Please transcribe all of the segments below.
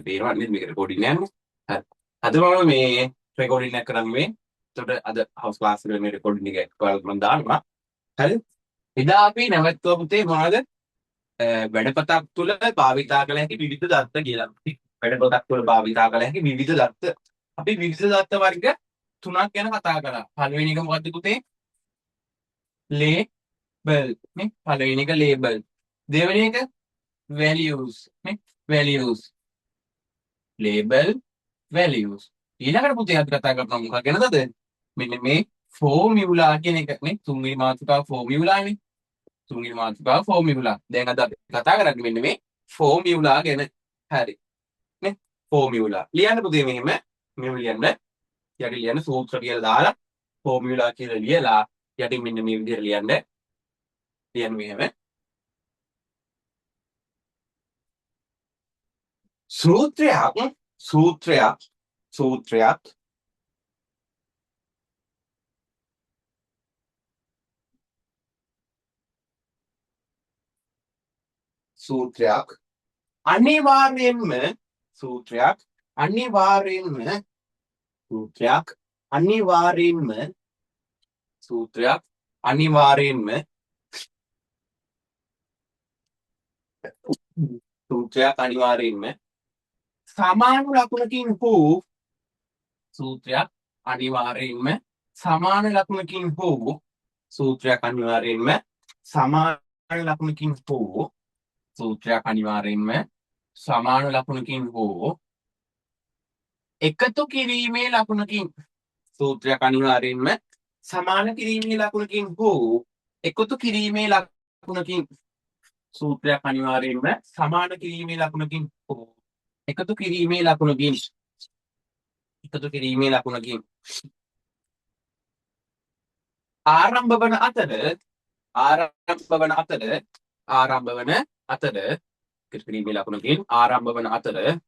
පේනවා නේද මේක රෙකෝඩින් යන්නේ. හරි. අද මම මේ රෙකෝඩින් එක කරන්නේ. එතකොට අද හවුස් ක්ලාස් එකේ මේ රෙකෝඩින් එක ඔයාලට මම දානවා. හරි. එදා අපි නැවතුවා පුතේ මොනවද? වැඩපතක් තුල භාවිතා කළ හැකි විවිධ දත්ත කියලා. වැඩපතක් තුල භාවිතා කළ හැකි විවිධ දත්ත. අපි විවිධ දත්ත වර්ග තුනක් ගැන කතා කරා. පළවෙනි එක මොකද්ද පුතේ? ලේබල් නේ. පළවෙනි එක ලේබල්. දෙවෙනි එක values නේ. values. label values ඊළඟට පුතේ අපි කතා කරනවා මොකක් ගැනද මෙන්න මේ ෆෝමියුලා කියන එක නේ තුන්වෙනි මාතෘකාව ෆෝමියුලානේ තුන්වෙනි මාතෘකාව ෆෝමියුලා දැන් අද අපි කතා කරන්නේ මෙන්න මේ ෆෝමියුලා ගැන හරි නේ ෆෝමියුලා ලියන්න පුතේ මෙහෙම ලියන්න යටි ලියන්න සූත්‍ර කියලා දාලා ෆෝමියුලා කියලා ලියලා යටි මෙන්න මේ විදිහට ලියන්න මෙහෙම සූත්‍රයක් අනිවාර්යෙන්ම සූත්‍රයක් අනිවාර්යෙන්ම සමාන ලකුණකින් හෝ සූත්‍රයක් අනිවාර්යෙන්ම සමාන ලකුණකින් හෝ සූත්‍රයක් අනිවාර්යෙන්ම සමාන ලකුණකින් හෝ එකතු කිරීමේ ලකුණකින් සූත්‍රයක් අනිවාර්යෙන්ම සමාන කිරීමේ ලකුණකින් හෝ එකතු කිරීමේ ලකුණකින් සූත්‍රයක් අනිවාර්යෙන්ම සමාන කිරීමේ ලකුණකින් හෝ එකතු කිරීමේ ලකුණකින් ආරම්භ වන අතර කිරීමේ ලකුණකින් ආරම්භ වන අතර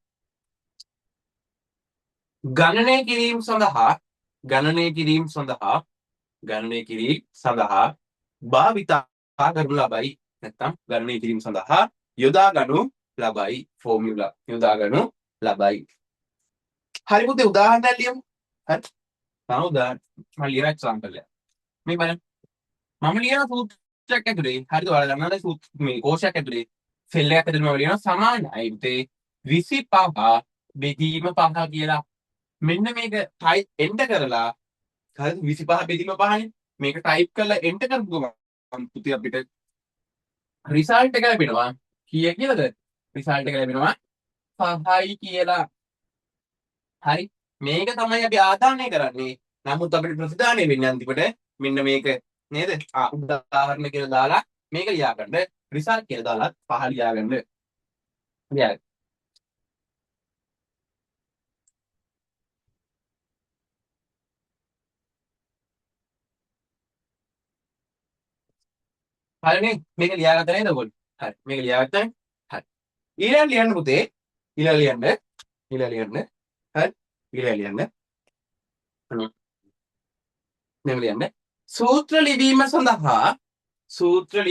ගණනය කිරීම සඳහා භාවිතා කරනු ලබයි නැත්නම් ගණනය කිරීම සඳහා යොදා ගනු ලබයි ෆෝමියුලා යොදා ගනු ලබයි හරි පුතේ උදාහරණයක් ලියමු හරි තව උදාහරණ මම ලියන එක්සැම්පල් එක මේ බලන්න මම ලියන සූත්‍රයක් ඇතුලේ හරිද ඔයාලා දන්නවද මේ කෝෂයක් ඇතුලේ සෙල් එකක් ඇතුලේ මම ලියනවා සමානයි පුතේ 25 බෙදීම 5 කියලා මෙන්න මේක ටයිප් එන්ටර් කරලා හරිද 25 බෙදීම 5නේ මේක ටයිප් කරලා එන්ටර් කරපු ගමන් පුතේ අපිට රිසල්ට් එක ලැබෙනවා කීයක් කියලාද රිසල්ට් එක ලැබෙනවා 5යි කියලා හරි මේක තමයි අපි ආදානය කරන්නේ නමුත් අපිට ප්‍රතිදානය වෙන්නේ අන්තිමට මෙන්න මේක නේද උදාහරණ කියලා දාලා මේක ලියා ගන්න රිසල්ට් කියලා දාලා 5 ලියා ගන්න ලියා හරිනේ මේක ලියාගත්ත නේද ඔයගොල්ලෝ හරි මේක ලියාගත්තා හරි ඊළඟ ලියන්න පුතේ ඊළඟ ලියන්න හරි ඊළඟ ලියන්න ඊළඟ ලියන්න සූත්‍ර ලිවීම සඳහා සූත්‍ර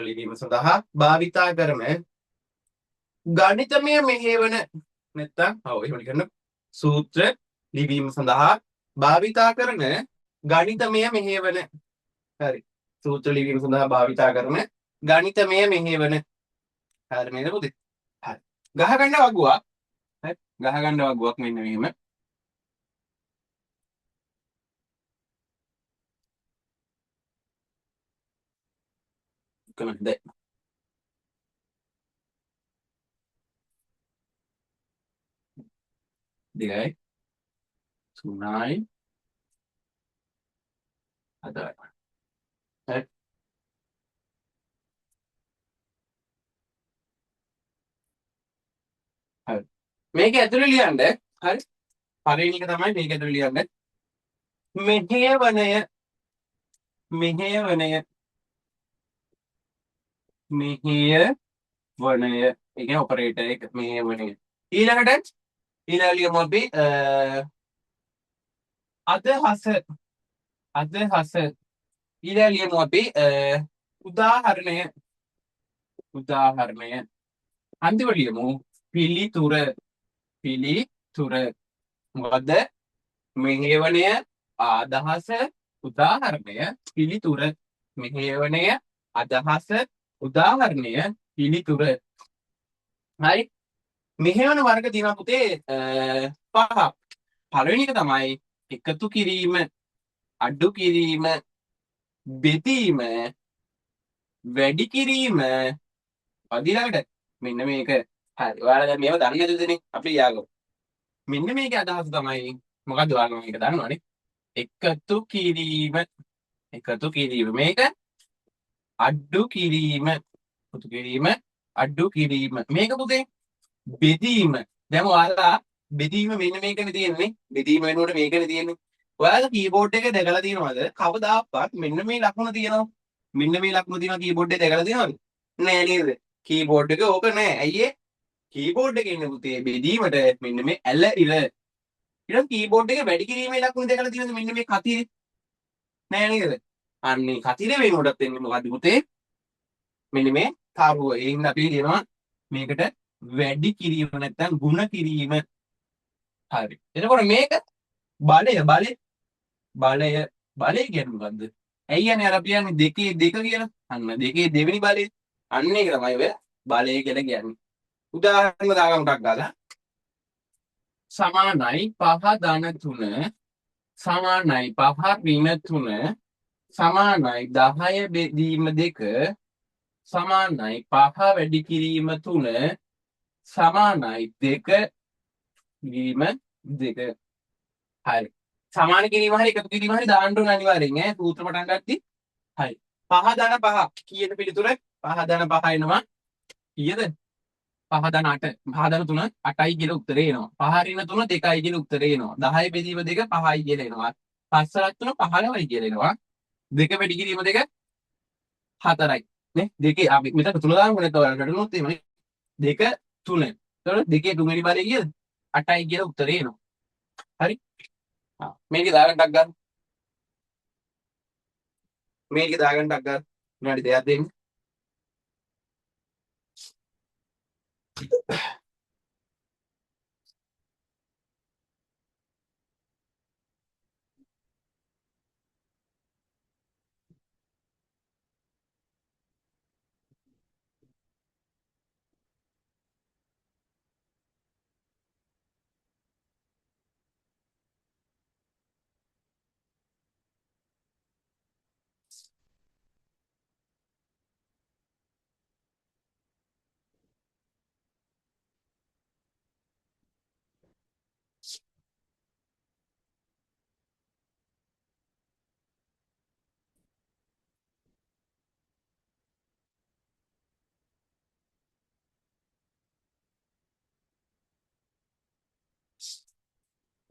ලිවීම සඳහා භාවිතා කරන ගණිතමය මෙහෙවන නැත්තම් එහෙම කරන සූත්‍ර ලිවීම සඳහා භාවිතා කරන ගණිතමය මෙහෙවන හරි සූත්‍ර ලිවීම සඳහා භාවිතා කරන ගණිතමය මෙහෙවන හරි නේද පුතේ හරි ගහගන්න වගුවක් හරි ගහගන්න වගුවක් මෙන්න මෙහෙම කොහොමද දෙකයි තුනයි හතරයි හරි හරි මේක ඇතුලේ ලියන්න හරි පළවෙනි එක තමයි මේක ඇතුලේ ලියන්න මෙහෙවනය ඒ කියන්නේ ඔපරේටර් එක මේ වෙන එක. ඊළඟට ලියමු අපි අදහස අදහස ඊළඟ ලියමු අපි උදාහරණය උදාහරණය අන්තිමට ලියමු පිළිතුර පිළිතුර මොකද්ද මෙහෙවණය අදහස උදාහරණය පිළිතුර මෙහෙවණය අදහස උදාහරණය පිළිතුර හරි මෙහෙවන වර්ග තියෙනවා පුතේ පහක් පළවෙනි එක තමයි එකතු කිරීම අඩු කිරීම බෙදීම වැඩි කිරීම ඊළඟට මෙන්න මේක හරි ඔයාලා දැන් මේව දන්නේ නැතුවනේ අපි යාගමු මෙන්න මේකේ අදහස තමයි මොකද්ද ඔයාලා මේක දන්නවනේ එකතු කිරීම මේක අඩු කිරීම අඩු කිරීම මේක පුතේ බෙදීම දැන් ඔයාලා බෙදීම මෙන්න මේකනේ තියෙන්නේ බෙදීම වෙනකොට මේකනේ තියෙන්නේ ඔයාලා කීබෝඩ් එක දැකලා තියෙනවද කවදාවත් මෙන්න මේ ලකුණ තියෙනවා මෙන්න මේ ලකුණ තියෙනවා කීබෝඩ් එකේ දැකලා තියෙනවද නෑ නේද කීබෝඩ් එක ඕක නෑ ඇයි ඒ කීබෝඩ් එකේ ඉන්න පුතේ බෙදීමට මෙන්න මේ ඇල ඉර ඊට කීබෝඩ් එක වැඩි කිරීමේ ලකුණ දැකලා තියෙනවද මෙන්න මේ කතිරේ නෑ නේද අන්නේ කතිරේ වෙනකොටත් එන්නේ මොකද්ද පුතේ මෙන්න මේ තාරුව ඒ හින්දා අපි කියනවා මේකට වැඩි කිරීම නැත්නම් ಗುಣ කිරීම හරි එතකොට මේක බලය කියන්නේ මොකද්ද ඇයි යන්නේ අර අපි යන්නේ දෙකේ දෙක කියලා අන්න දෙකේ දෙවෙනි බලය අන්න ඒක තමයි ඔය බලය කියලා කියන්නේ උදාහරණ දාගමු ටක් ගාලා සමානයි 5 ධන 3 සමානයි 5 ඍණ 3 සමානයි 10 බෙදීම 2 සමානයි 5 වැඩි කිරීම 3 සමානයි 2 කිරීම 2 හරි සමාන කිරීම හරි එකතු කිරීම හරි දාන්න ඕන අනිවාර්යෙන් ඈ සූත්‍ර පටන් ගත්තී හරි 5 ධන 5 කීයද පිළිතුර 5 ධන 5 එනවා කීයද 5 ධන 8 5 ධන 3 8යි කියලා උත්තරේ එනවා 5 ඍණ 3 2යි කියලා උත්තරේ එනවා 10 බෙදීම 2 5යි කියලා එනවා 5 සරත් 3 15යි කියලා එනවා 2 වැඩි කිරීම 2 4යි නේ දෙකේ අපි මෙතන තුන දාන්න ඕනේ නැත්නම් රටනොත් එහෙමනේ 2 3 එතකොට දෙකේ තුන්වෙනි බලය කීයද 8යි කියලා උත්තරේ එනවා හරි මේක දාගන්න ටක් ගන්න මේක දාගන්න ටක් ගන්න විනාඩි දෙකක් දෙන්න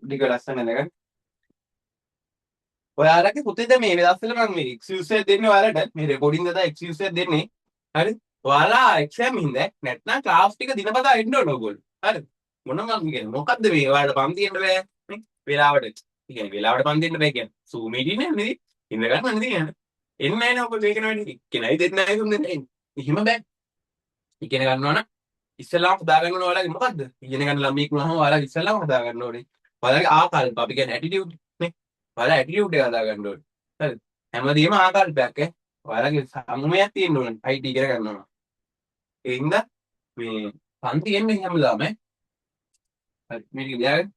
ටික ලස්සන නේද ඔයාලගේ පුතේද මේ දවස්වල මම මේ එක්ස්කියුස් එක දෙන්නේ ඔයාලට මේ රෙකෝඩින් දාලා එක්ස්කියුස් එක දෙන්නේ හරි ඔයාලා එක්සෑම් හින්ද නැත්නම් ක්ලාස් ටික දිනපතා එන්න ඕන ඕගොල්ලෝ හරි මොනවා මම කියන්නේ මොකද්ද මේ ඔයාලට පන්ති එන්න බෑ නේ වෙලාවට කියන්නේ වෙලාවට පන්ති එන්න බෑ කියන්නේ සූම් මීටින් නේ ඉන්න ගන්න නේ කියන්නේ එන්නේ නැහැ නේ ඔයගොල්ලෝ මේක නෑ කෙනයි දෙන්න නැහැ දුන්නේ නැහැ එහෙම බෑ ඉගෙන ගන්නවා නම් ඉස්සෙල්ලාම හදා ගන්න ඕනේ ඔයාලගේ මොකද්ද ඉගෙන ගන්න ළමයෙක් වුණාම ඔයාලගේ ඉස්සෙල්ලාම හදා ගන්න ඕනේ ඔයාලගේ ආකල්ප අපි කියන්නේ ඇටිටියුඩ් නේ ඔයාලා ඇටිටියුඩ් එක හදා ගන්න ඕනේ හරිද හැමදේම ආකල්පයක් ඈ ඔයාලගේ සම්මුතියක් තියෙන්න ඕනේ IT ඉගෙන ගන්නවා ඒ හින්දා මේ පන්ති එන්නේ හැමදාම ඈ හරි මේක ලියාගන්න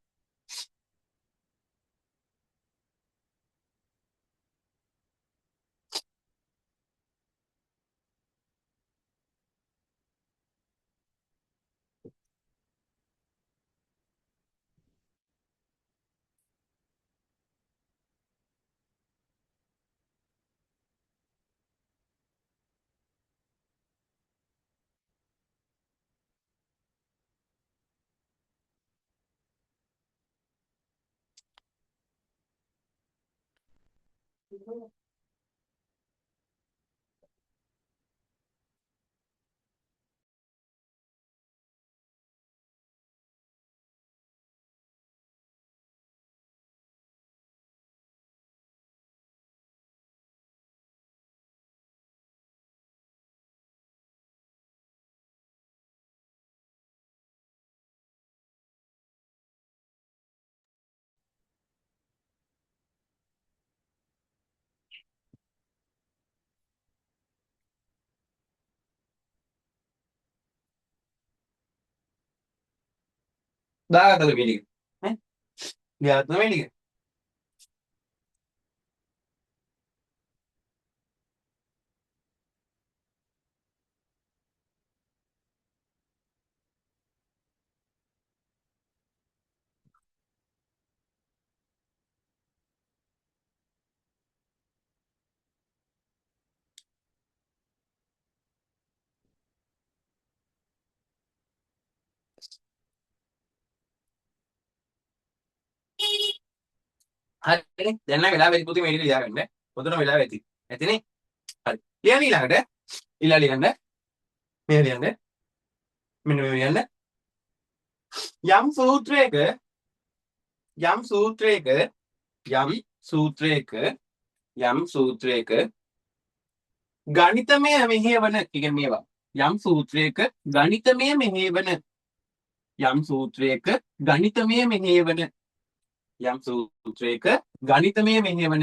දාගත්තද මේ ටික? ඈ? ගත්තද මේ ටික? හරිනේ. දැන් නම් වෙලාව වෙයි පුතේ මේ ටික ලියාගන්න. පොතන වෙලාව ඇති. ඇතිනේ? හරි. ලියන්න ඊළඟට. ලියන්න. මේ ලියන්න. මෙන්න මේ ලියන්න. යම් සූත්‍රයක යම් සූත්‍රයක යම් සූත්‍රයක යම් සූත්‍රයක ගණිතමය මෙහෙවන කියන්නේ මේවා. යම් සූත්‍රයක ගණිතමය මෙහෙවන යම් සූත්‍රයක ගණිතමය මෙහෙවන යම් සූත්‍රයක ගණිතමය මෙහෙවන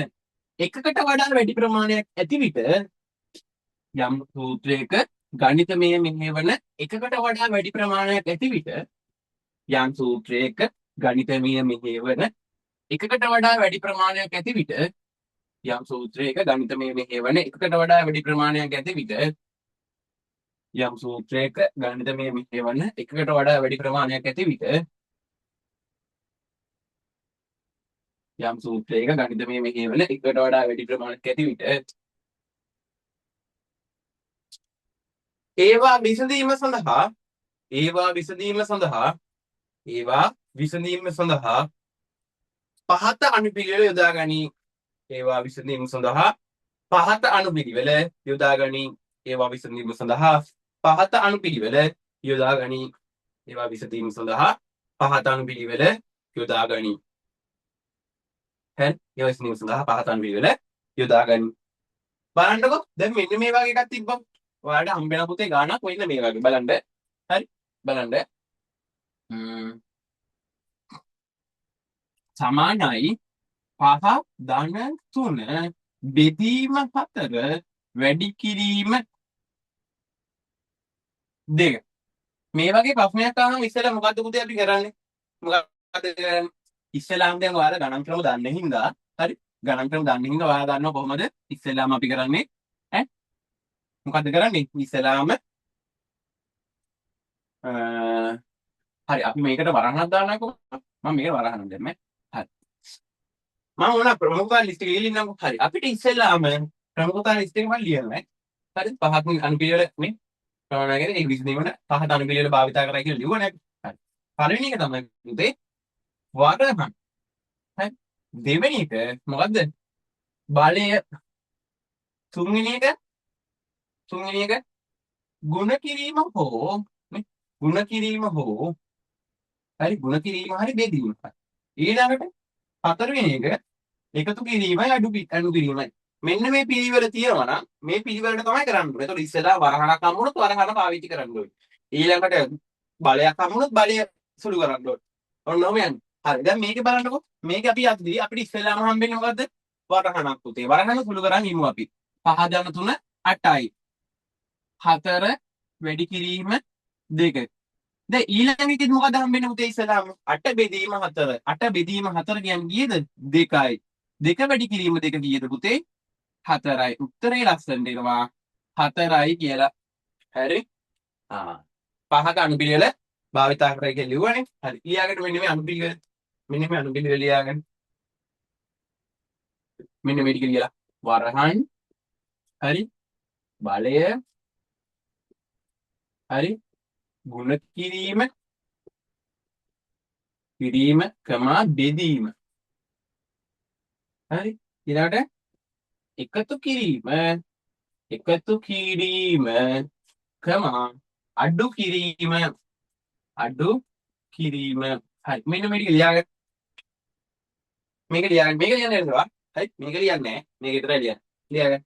එකකට වඩා වැඩි ප්‍රමාණයක් ඇති විට යම් සූත්‍රයක ගණිතමය මෙහෙවන එකකට වඩා වැඩි ප්‍රමාණයක් ඇති විට යම් සූත්‍රයක ගණිතමය මෙහෙවන එකකට වඩා වැඩි ප්‍රමාණයක් ඇති විට යම් සූත්‍රයක ගණිතමය මෙහෙවන එකකට වඩා වැඩි ප්‍රමාණයක් ඇති විට යම් සූත්‍රයක ගණිතමය මෙහෙවන එකකට වඩා වැඩි ප්‍රමාණයක් ඇති විට යම් සූත්‍රයක ගණිතමය මෙහෙවන එකකට වඩා වැඩි ප්‍රමාණයක් ඇති විට ඒවා විසඳීම සඳහා ඒවා විසඳීම සඳහා ඒවා විසඳීම සඳහා පහත අනුපිළිවෙල යොදා ගනී. ඒවා විසඳීම සඳහා පහත අනුපිළිවෙල යොදා ගනී. ඒවා විසඳීම සඳහා පහත අනුපිළිවෙල යොදා ගනී. ඒවා විසඳීම සඳහා පහත අනුපිළිවෙල යොදා ගනී. හරි. ඒවා විසඳීම සඳහා පහත අනුපිළිවෙල යොදා ගනී. බලන්නකෝ දැන් මෙන්න මේ වගේ එකක් තිබ්බම ඔයාලට හම්බෙන පුතේ ගානක් වෙන්න මේ වගේ බලන්න. හරි. බලන්න. සමානයි 5 ධන 3 බෙදීම 4 වැඩි කිරීම 2. මේ වගේ ප්‍රශ්නයක් ආවම ඉස්සෙල්ලා මොකද්ද පුතේ අපි කරන්නේ? මොකද්ද කරන්නේ? ඉස්සෙල්ලාම දැන් ඔයාලා ගණන් ක්‍රම දන්නේ හින්දා හරි ගණන් ක්‍රම දන්නේ හින්දා ඔයාලා දන්නවා කොහොමද ඉස්සෙල්ලාම අපි කරන්නේ ඈ මොකද්ද කරන්නේ? ඉස්සෙල්ලාම හරි අපි මේකට වරහණක් දාන්නකෝ. මම මේකට වරහණක් දැම්මේ. හරි. මම ඕන ප්‍රමුඛතා ලිස්ට් එක ලියලින්නම්කෝ. හරි. අපිට ඉස්සෙල්ලාම ප්‍රමුඛතා ලිස්ට් එක මම ලියනවා. හරි. පහක් අනුපිළිවෙල මේ ප්‍රමාණයකට ඒ විසඳීමට පහත අනුපිළිවෙල භාවිතා කරයි කියලා ලියුවා නේද? හරි. පළවෙනි එක තමයි පුතේ වරහන්. හරි. දෙවෙනි එක මොකද්ද? බලය. තුන්වෙනි එක ගුණ කිරීම හෝ නේ ගුණ කිරීම හෝ හරි ගුණ කිරීම හරි බෙදීම. ඊළඟට හතරවෙනි එක එකතු කිරීමයි අඩු කිරීමයි. මෙන්න මේ පිළිවෙල තියෙනවා නම් මේ පිළිවෙලට තමයි කරන්න ඕනේ. ඒතකොට ඉස්සෙල්ලා වරහණක් හම්බුනොත් වරහණ පාවිච්චි කරන්න ඕනේ. ඊළඟට බලයක් හම්බුනොත් බලය සුළු කරන්න ඕනේ. ඔන්න ඔහම යන්නේ. හරි. දැන් මේක බලන්නකෝ. මේක අපි යද්දී අපිට ඉස්සෙල්ලාම හම්බෙන්නේ මොකද්ද? වරහණක් පුතේ. වරහණ සුළු කරන් ඉමු අපි. 5 ජන 3 8යි. 4 වැඩි කිරීම 2. දැන් ඊළඟ එකෙත් මොකද හම්බෙන්නේ පුතේ ඉස්සෙල්ලාම 8 බෙදීම 4. 8 බෙදීම 4 කියන්නේ කීයද? 2යි. 2 වැඩි කිරීම 2 කීයද පුතේ? 4යි. උත්තරේ ලස්සනට එනවා 4යි කියලා. හරි? පහක අනුපිළිවෙල භාවිතා කරයි කියලා ලිව්වනේ. හරි. ඊළඟට මෙන්න මේ අනුපිළිවෙල. මෙන්න මේ අනුපිළිවෙල ලියාගන්න. මෙන්න මේ ටික ලියලා. වරහන්. හරි. බලය. හරි. ගුණ කිරීම. බෙදීම. හරි. ඊළඟට එකතු කිරීම. අඩු කිරීම. හරි. මෙන්න මේ ටික ලියාගන්න. මේක ලියන්න එනවා. හරි. මේක ලියන්නේ නැහැ. මේක විතරයි ලියන්නේ. ලියාගන්න.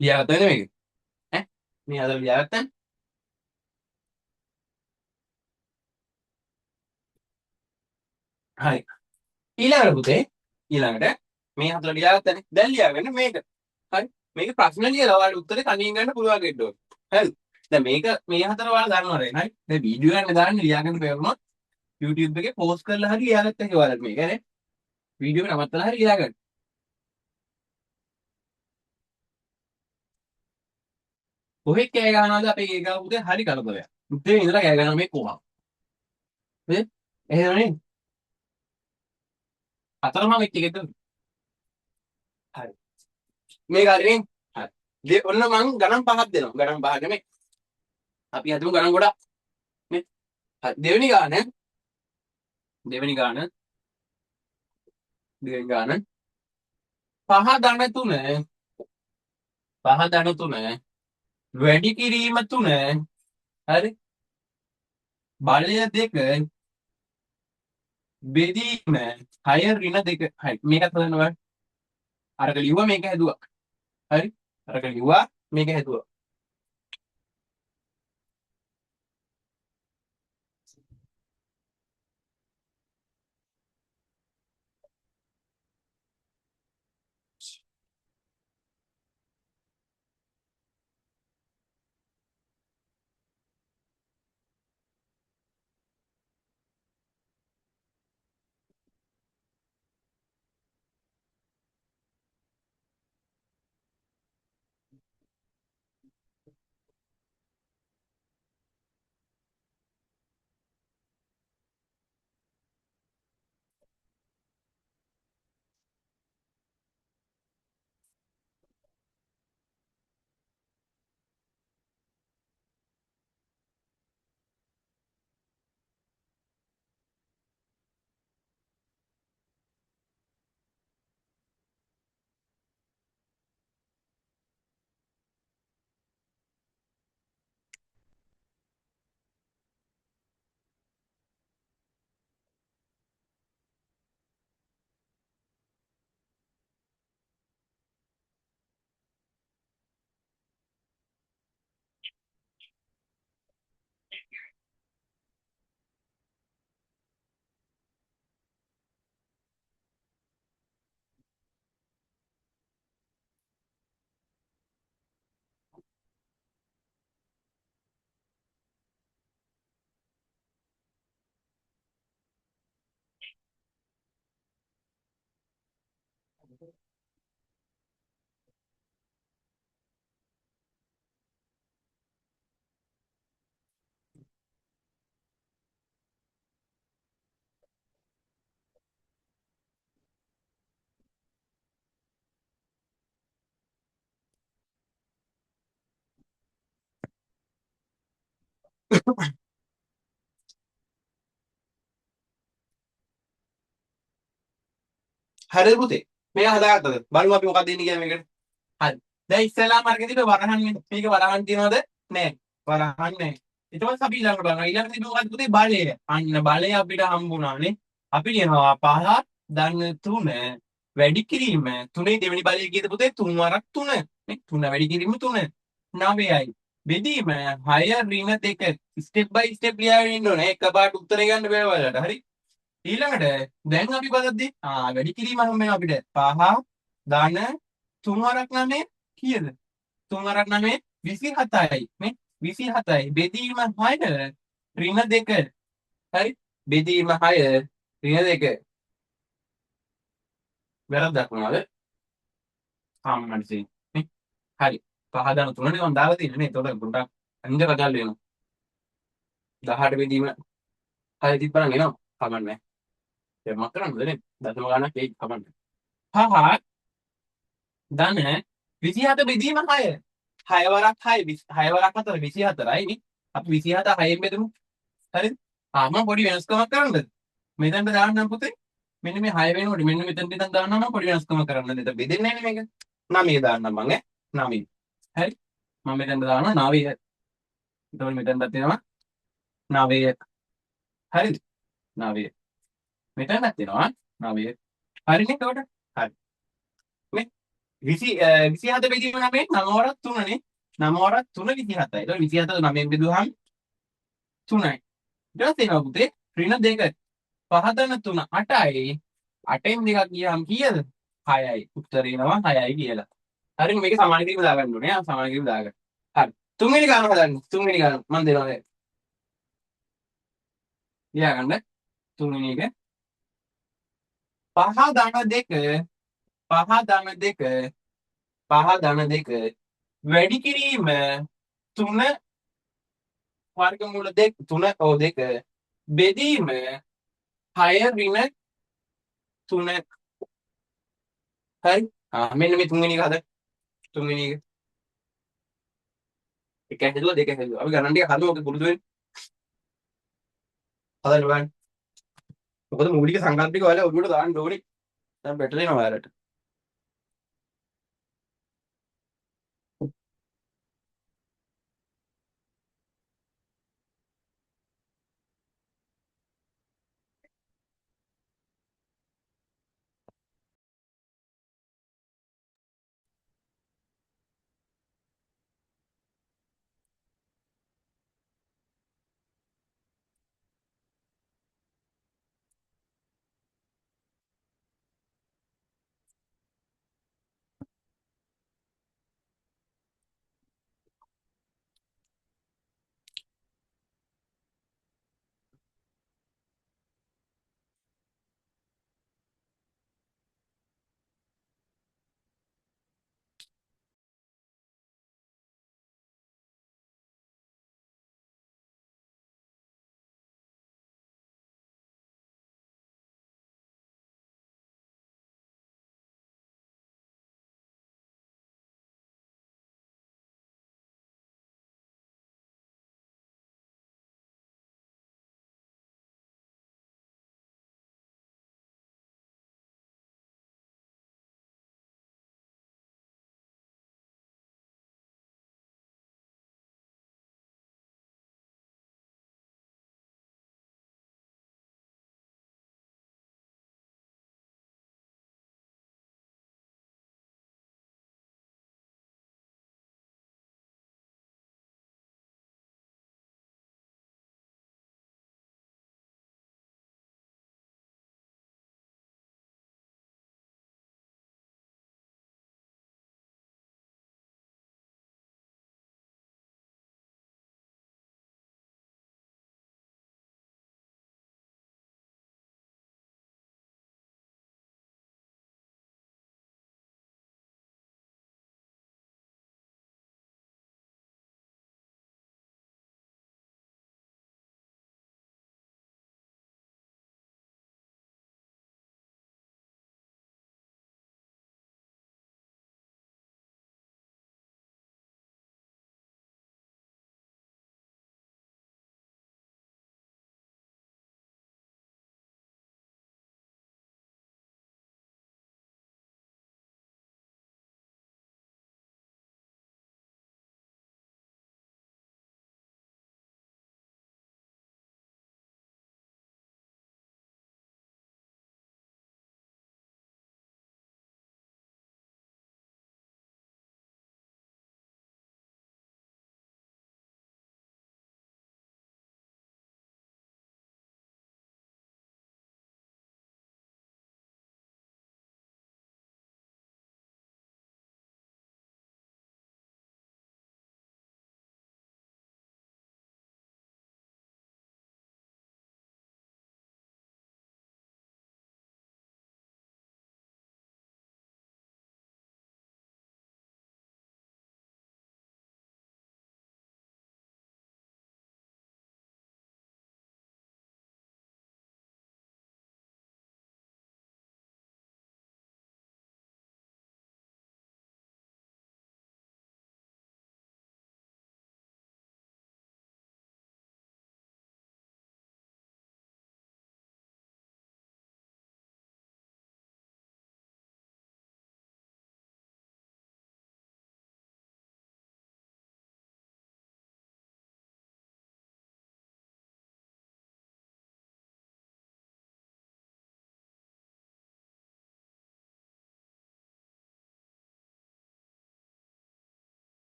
ලියාගත්තද මේක ඈ මේ අද ලියාගත්තා හරි ඊළඟට පුතේ ඊළඟට මේ හතර ලියාගත්තනේ දැන් ලියාගන්න මේක හරි මේක ප්‍රශ්න ලියලා ඔයාලට උත්තරේ කණින් ගන්න පුළුවන් වෙන්න ඕනේ හරි දැන් මේක මේ හතර ඔයාලා දන්නවා නේද හරි දැන් වීඩියෝ ගන්න දාන්න ලියාගන්න බැරුණොත් YouTube එකේ පෝස්ට් කරලා හරි ලියාගත්තා කියලා ඔයාලට මේක නේ වීඩියෝ එක නවත්තලා හරි ලියාගන්න කොහෙක් කෑ ගහනවාද අපේ ගේ ගාව පුතේ හරි කලබලයක් උත්තේ ඉඳලා කෑ ගහනවා මේ කොහා නේ එහෙමනේ අතරමං වෙච්ච එකද හරි මේක හරිනේ හරි ඔන්න මං ගණන් පහක් දෙනවා ගණන් පහ නෙමෙයි අපි හදමු ගණන් ගොඩක් නේ හරි දෙවෙනි ගාන පහ ධන තුන වැඩි කිරීම තුන හරි බලය දෙක බෙදීම 6 ඍණ 2 හරි මේකත් හදනවා අරක ලිව්වා මේක හැදුවා හරි අරක ලිව්වා මේක හැදුවා හරිද පුතේ මේක හදාගත්තද බලමු අපි මොකක්ද දෙන්නේ කියලා මේකට හරි දැන් ඉස්සෙල්ලාම අරගෙන තිබ්බ වරහන් මේක වරහන් තියනවද නෑ වරහන් නෑ ඊට පස්සේ අපි ඊළඟට බලනවා ඊළඟට තිබ්බ මොකක්ද පුතේ බලය අන්න බලය අපිට හම්බුණානේ අපි ලියනවා 5 ධන 3 වැඩි කිරීම 3 දෙවෙනි බලය කීයද පුතේ 3 වරක් 3 නේ 3 වැඩි කිරීම 3 9යි බෙදීම 6 ඍණ 2 ස්ටෙප් බයි ස්ටෙප් ලියාගෙන ඉන්න ඕනේ එකපාරට උත්තරේ ගන්න බෑ ඔයාලට හරි ඊළඟට දැන් අපි බලද්දි වැඩි කිරීම හම්බ වෙනවා අපිට 5 ධන 3 වරක් 9 කීයද 3 වරක් 9 27යි නේ 27යි බෙදීම 6 ඍණ 2 හරි බෙදීම 6 ඍණ 2 වැරද්දක් මොනවද සම්මන්සේ නේ හරි 5 ධන 3නේ මම දාලා තියෙන්නේ නේ එතකොට පොඩ්ඩක් අංග බදල් වෙනවා 18 බෙදීම 6 තිබ්බනම් එනවා කමන්නේ යමක් කරන්නද දශම ගණනක් ඒ කමන්න. පහ ධන 27 බෙදීම 6. 6 වරක් 6 6 වරක් 4 24යි නේ. අපි 27 6ෙන් බෙදමු. හරිද? මම පොඩි වෙනස්කමක් කරන්නද? මෙතනට දාන්නම් පුතේ. මෙන්න මේ 6 වෙනකොට මෙන්න මෙතනට ඉඳන් දාන්නම් නම් පොඩි වෙනස්කමක් කරන්න. එතන බෙදෙන්නේ නැහැ නේ මේක. 9 දාන්නම් මම ඈ. 9. හරි. මම මෙතනට දානවා 9. එතකොට මෙතනට තියෙනවා 9. හරිද? 9. මෙතනට තියෙනවා 9. හරිනේ එතකොට? හරි. මේ 27 බෙදීම 9 9 වරක් 3 නේ. 9 වරක් 3 27යි. එතකොට 27 9ෙන් බෙදුවහම 3යි. ඊට පස්සේ එනවා පුතේ ඍණ 2. 5 ධන 3 8යි. 8ෙන් 2ක් ගියාම කීයද? 6යි. උත්තරේ එනවා 6යි කියලා. හරිනේ මේක සමාන කිරීම දාගන්න ඕනේ. සමාන කිරීම දාගන්න. හරි. තුන්වෙනි ගාන හදන්න. තුන්වෙනි ගාන මම දෙනවා දැන්. ලියාගන්න. තුන්වෙනි එක. 5 ධන 2 5 ධන 2 5 ධන 2 වැඩි කිරීම 3 වර්ගමූල 2 3 2 බෙදීම 6 ඍණ 3. හරි. මෙන්න මේ තුන්වෙනි එක හදන්න. තුන්වෙනි එක. එකක් හැදුවා දෙකක් හැදුවා. අපි ගණන් ටික හදමු. ඔක පුරුදු වෙන්න. හදන්න බලන්න. මොකද මූලික සංකල්ප ටික ඔයාලා ඔළුවට දාන්න ඕනේ. දැන් බෙටර් වෙනවා ඔයාලට.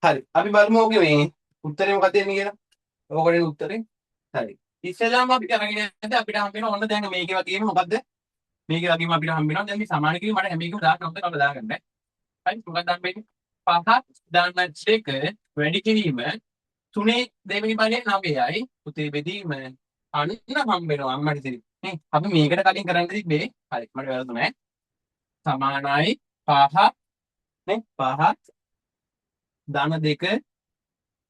හරි. අපි බලමු ඕකේ මේ උත්තරේ මොකක්ද එන්නේ කියලා. ඕකනේ උත්තරේ. හරි. ඉස්සෙල්ලාම අපි අරගෙන යද්දී අපිට හම්බ වෙනවා ඔන්න දැන් මේකේ වගේම මොකද්ද? මේකේ වගේම අපිට හම්බ වෙනවා දැන් මේ සමාන කිරීම මට හැම එකම දාන්න ඕනද කවුද දාගන්න. හරි. මොකක්ද දාන්න වෙන්නේ? 5 දාන්න 2 වැඩි කිරීම 3 දෙවෙනි බලයෙන් 9යි. පුතේ බෙදීම අන්න හම්බ වෙනවා අම්මට ඉතින්. නේ අපි මේකට කලින් කරන්න තිබ්බේ හරි මට වැරදුනා. සමානයි 5 නේ 5 ධන 2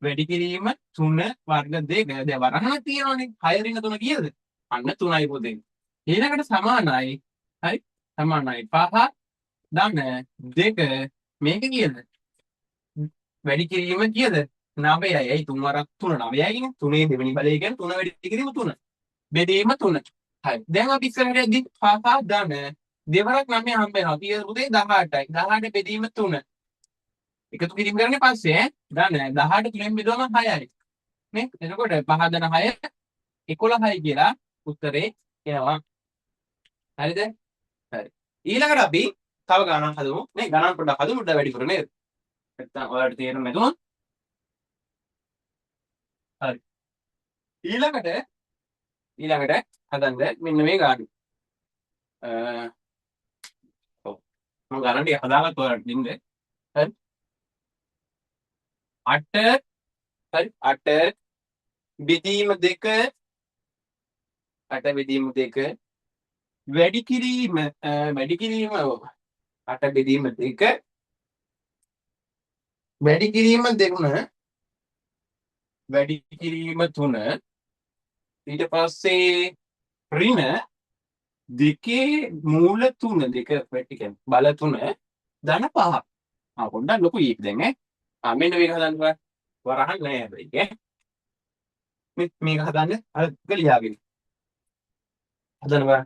වැඩි කිරීම 3 වර්ග 2 දැන් වරහණක් තියෙනවනේ 6 රින් 3 කීයද? අන්න 3යි පුතේ. ඊළඟට සමානයි හරි සමානයි 5 ධන 2 මේක කීයද? වැඩි කිරීම කීයද? 9යි. ඇයි 3 වරක් 3 9යි කියන්නේ 3 දෙවෙනි බලය කියන්නේ 3 වැඩි කිරීම 3. බෙදීම 3. හරි. දැන් අපි ඉස්සරහට යද්දි 5 ධන දෙවරක් 9 හම්බ වෙනවා. කීයද පුතේ? 18යි. 18 බෙදීම 3. එකතු කිරීම කරන්නේ පස්සේ ඈ ධන 18 තුනෙන් බෙදුවම 6යි නේ එතකොට 5 ධන 6 11යි කියලා උත්තරේ එනවා හරිද හරි ඊළඟට අපි තව ගණන් හදමු නේ ගණන් පොඩ්ඩක් හදමු උඩ වැඩි කර නේද නැත්නම් ඔයාලට තේරෙන්නේ නැතුව හරි ඊළඟට හදන්න මෙන්න මේ ගාන ඔව් මම ගණන් ටික හදාගත්ත ඔයාලට දෙන්න හරි 8 හරි 8 බෙදීම 2 8 බෙදීම 2 වැඩි කිරීම 8 බෙදීම 2 වැඩි කිරීම 2 වැඩි කිරීම 3 ඊට පස්සේ ඍණ දෙකේ මූල 3 දෙක වැටි කියන්නේ බල 3 ධන 5 පොඩ්ඩක් ලොකු ඊක් දැන් මෙන්න මේක හදන්න බෑ වරහන් නෑ හැබැයි මේක හදන්න අර ලියාගෙන හදන්න බෑ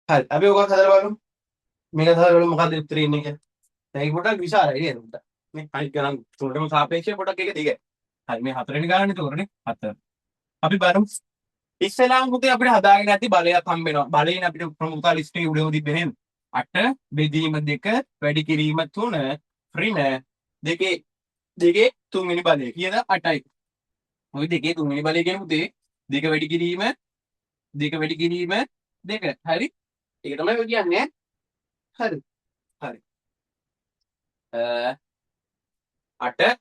හරි අපි ඔකත් හදලා බලමු. මේක හදලා බලමු මොකද්ද උත්තරේ ඉන්නේ කියලා. දැන් ඒක පොඩක් විශාලයි නේද උන්ට. මේ අනිත් ගණන් තුනටම සාපේක්ෂව පොඩක් ඒක දිගයි. හරි මේ හතරෙනි ගණන් එතකොටනේ හතර. අපි බලමු. ඉස්සෙල්ලාම පුතේ අපිට හදාගෙන ඇති බලයක් හම්බ වෙනවා. බලයෙන් අපිට ප්‍රමුඛතා ලිස්ට් එකේ උඩම තිබ්බේ නේද? 8 බෙදීම 2 වැඩි කිරීම 3 ඍණ දෙකේ දෙකේ තුන්වෙනි බලය කියන 8යි. ওই දෙකේ තුන්වෙනි බලය කියන පුතේ දෙක වැඩි කිරීම දෙක. හරි? ඒක තමයි ඔය කියන්නේ. හරි. හරි. 8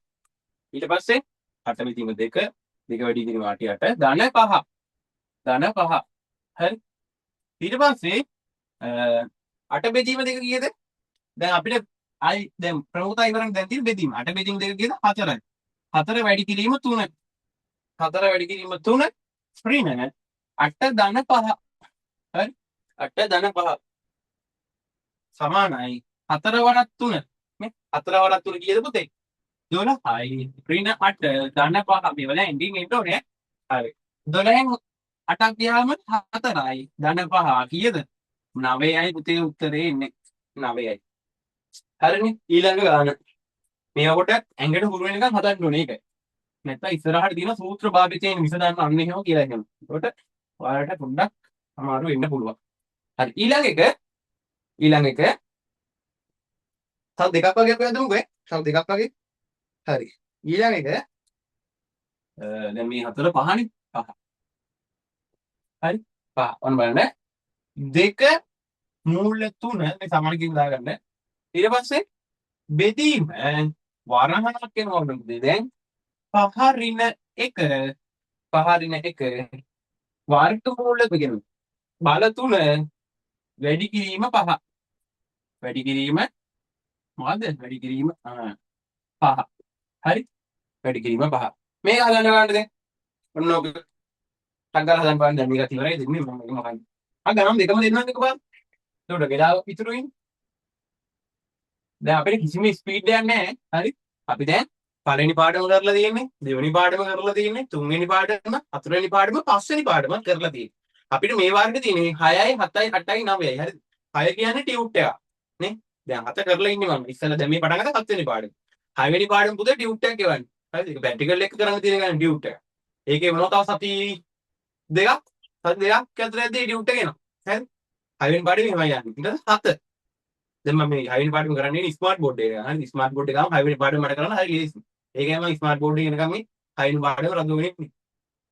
ඊට පස්සේ 8 බෙදීම 2 දෙක වැඩි කිරීම 8 ධන 5. ධන 5. හරි. ඊට පස්සේ 8 බෙදීම 2 කීයද? දැන් අපිට ආයි දැන් ප්‍රමුඛතා ඉවරන් දැන් තියෙන බෙදීම 8 බෙදීම 2 කීයද? 4යි. 4 වැඩි කිරීම 3. 4 වැඩි කිරීම 3 ඍණ 8 ධන 5. හරි 8 ධන 5 සමානයි 4 වරක් 3 නේ 4 වරක් 3 කීයද පුතේ 12යි ඍණ 8 ධන 5 මේවල එන්ඩින් එන්න ඕනේ හරි 12න් 8ක් ගියාම 4යි ධන 5 කීයද 9යි පුතේ උත්තරේ එන්නේ 9යි හරිනේ ඊළඟ ගාන මේවා කොට ඇඟට හුරු වෙනකන් හදන්න ඕනේ ඒකයි නැත්නම් ඉස්සරහට තියෙන සූත්‍ර භාවිතයෙන් විසඳන්න අන්න එහෙම කියලා කියනවා ඒකට ඔයාලට පොඩ්ඩක් අමාරු වෙන්න පුළුවන් හරි ඊළඟ එක තව දෙකක් වගේ අපි හදමුකෝ තව දෙකක් වගේ හරි ඊළඟ එක දැන් මේ හතර පහනේ පහ හරි පහ ඔන්න බලන්න දෙක මූල 3 මේ සමානකින් දාගන්න ඊට පස්සේ බෙදීම වරහණක් වෙනවා නේද දැන් පහ ඍණ 1 වර්ගමූල කියන බල 3 වැඩි කිරීම 5 වැඩි කිරීම මොකද්ද වැඩි කිරීම 5 හරි වැඩි කිරීම 5 මේක හදන්න ගන්න දැන් ඔන්න ඔක ටග්ගල හදන්න බලන්න දැන් මේක ඉවරයි දෙන්නේ මම මේක මකන්න ගණන් දෙකම දෙන්නම් එක බලන්න එතකොට වෙලාව ඉතුරු වෙන්නේ දැන් අපිට කිසිම ස්පීඩ් එකක් නැහැ හරි අපි දැන් පළවෙනි පාඩම කරලා තියෙන්නේ දෙවෙනි පාඩම කරලා තියෙන්නේ තුන්වෙනි පාඩම හතරවෙනි පාඩම පස්වෙනි පාඩම කරලා තියෙන්නේ අපිට මේ වාරෙට තියෙන්නේ 6යි 7යි 8යි 9යි හරිද 6 කියන්නේ ටියුට් එකක් නේ දැන් 7 කරලා ඉන්නේ මම ඉස්සෙල්ලා දැන් මේ පටන් ගත්තා 7 වෙනි පාඩම 6 වෙනි පාඩම පුතේ ටියුට් එකක් එවන්නේ හරිද ඒක ප්‍රැක්ටිකල් එක කරන්න තියෙන ගාන ටියුට් එක ඒකේ වෙනවා තව සති දෙකක් සති දෙකක් ඇතුළතදී ටියුට් එක එනවා හරිද 6 වෙනි පාඩමේ එහෙමයි යන්නේ ඊට 7 දැන් මම මේ 6 වෙනි පාඩම කරන්නේ ස්මාර්ට් බෝඩ් එක හරිද ස්මාර්ට් බෝඩ් එක ගාම 6 වෙනි පාඩම මට කරන්න හරි ලේසි ඒකයි මම ස්මාර්ට් බෝඩ් එකේ එනකම් මේ 6 වෙනි පාඩම රඳවගෙන ඉන්නේ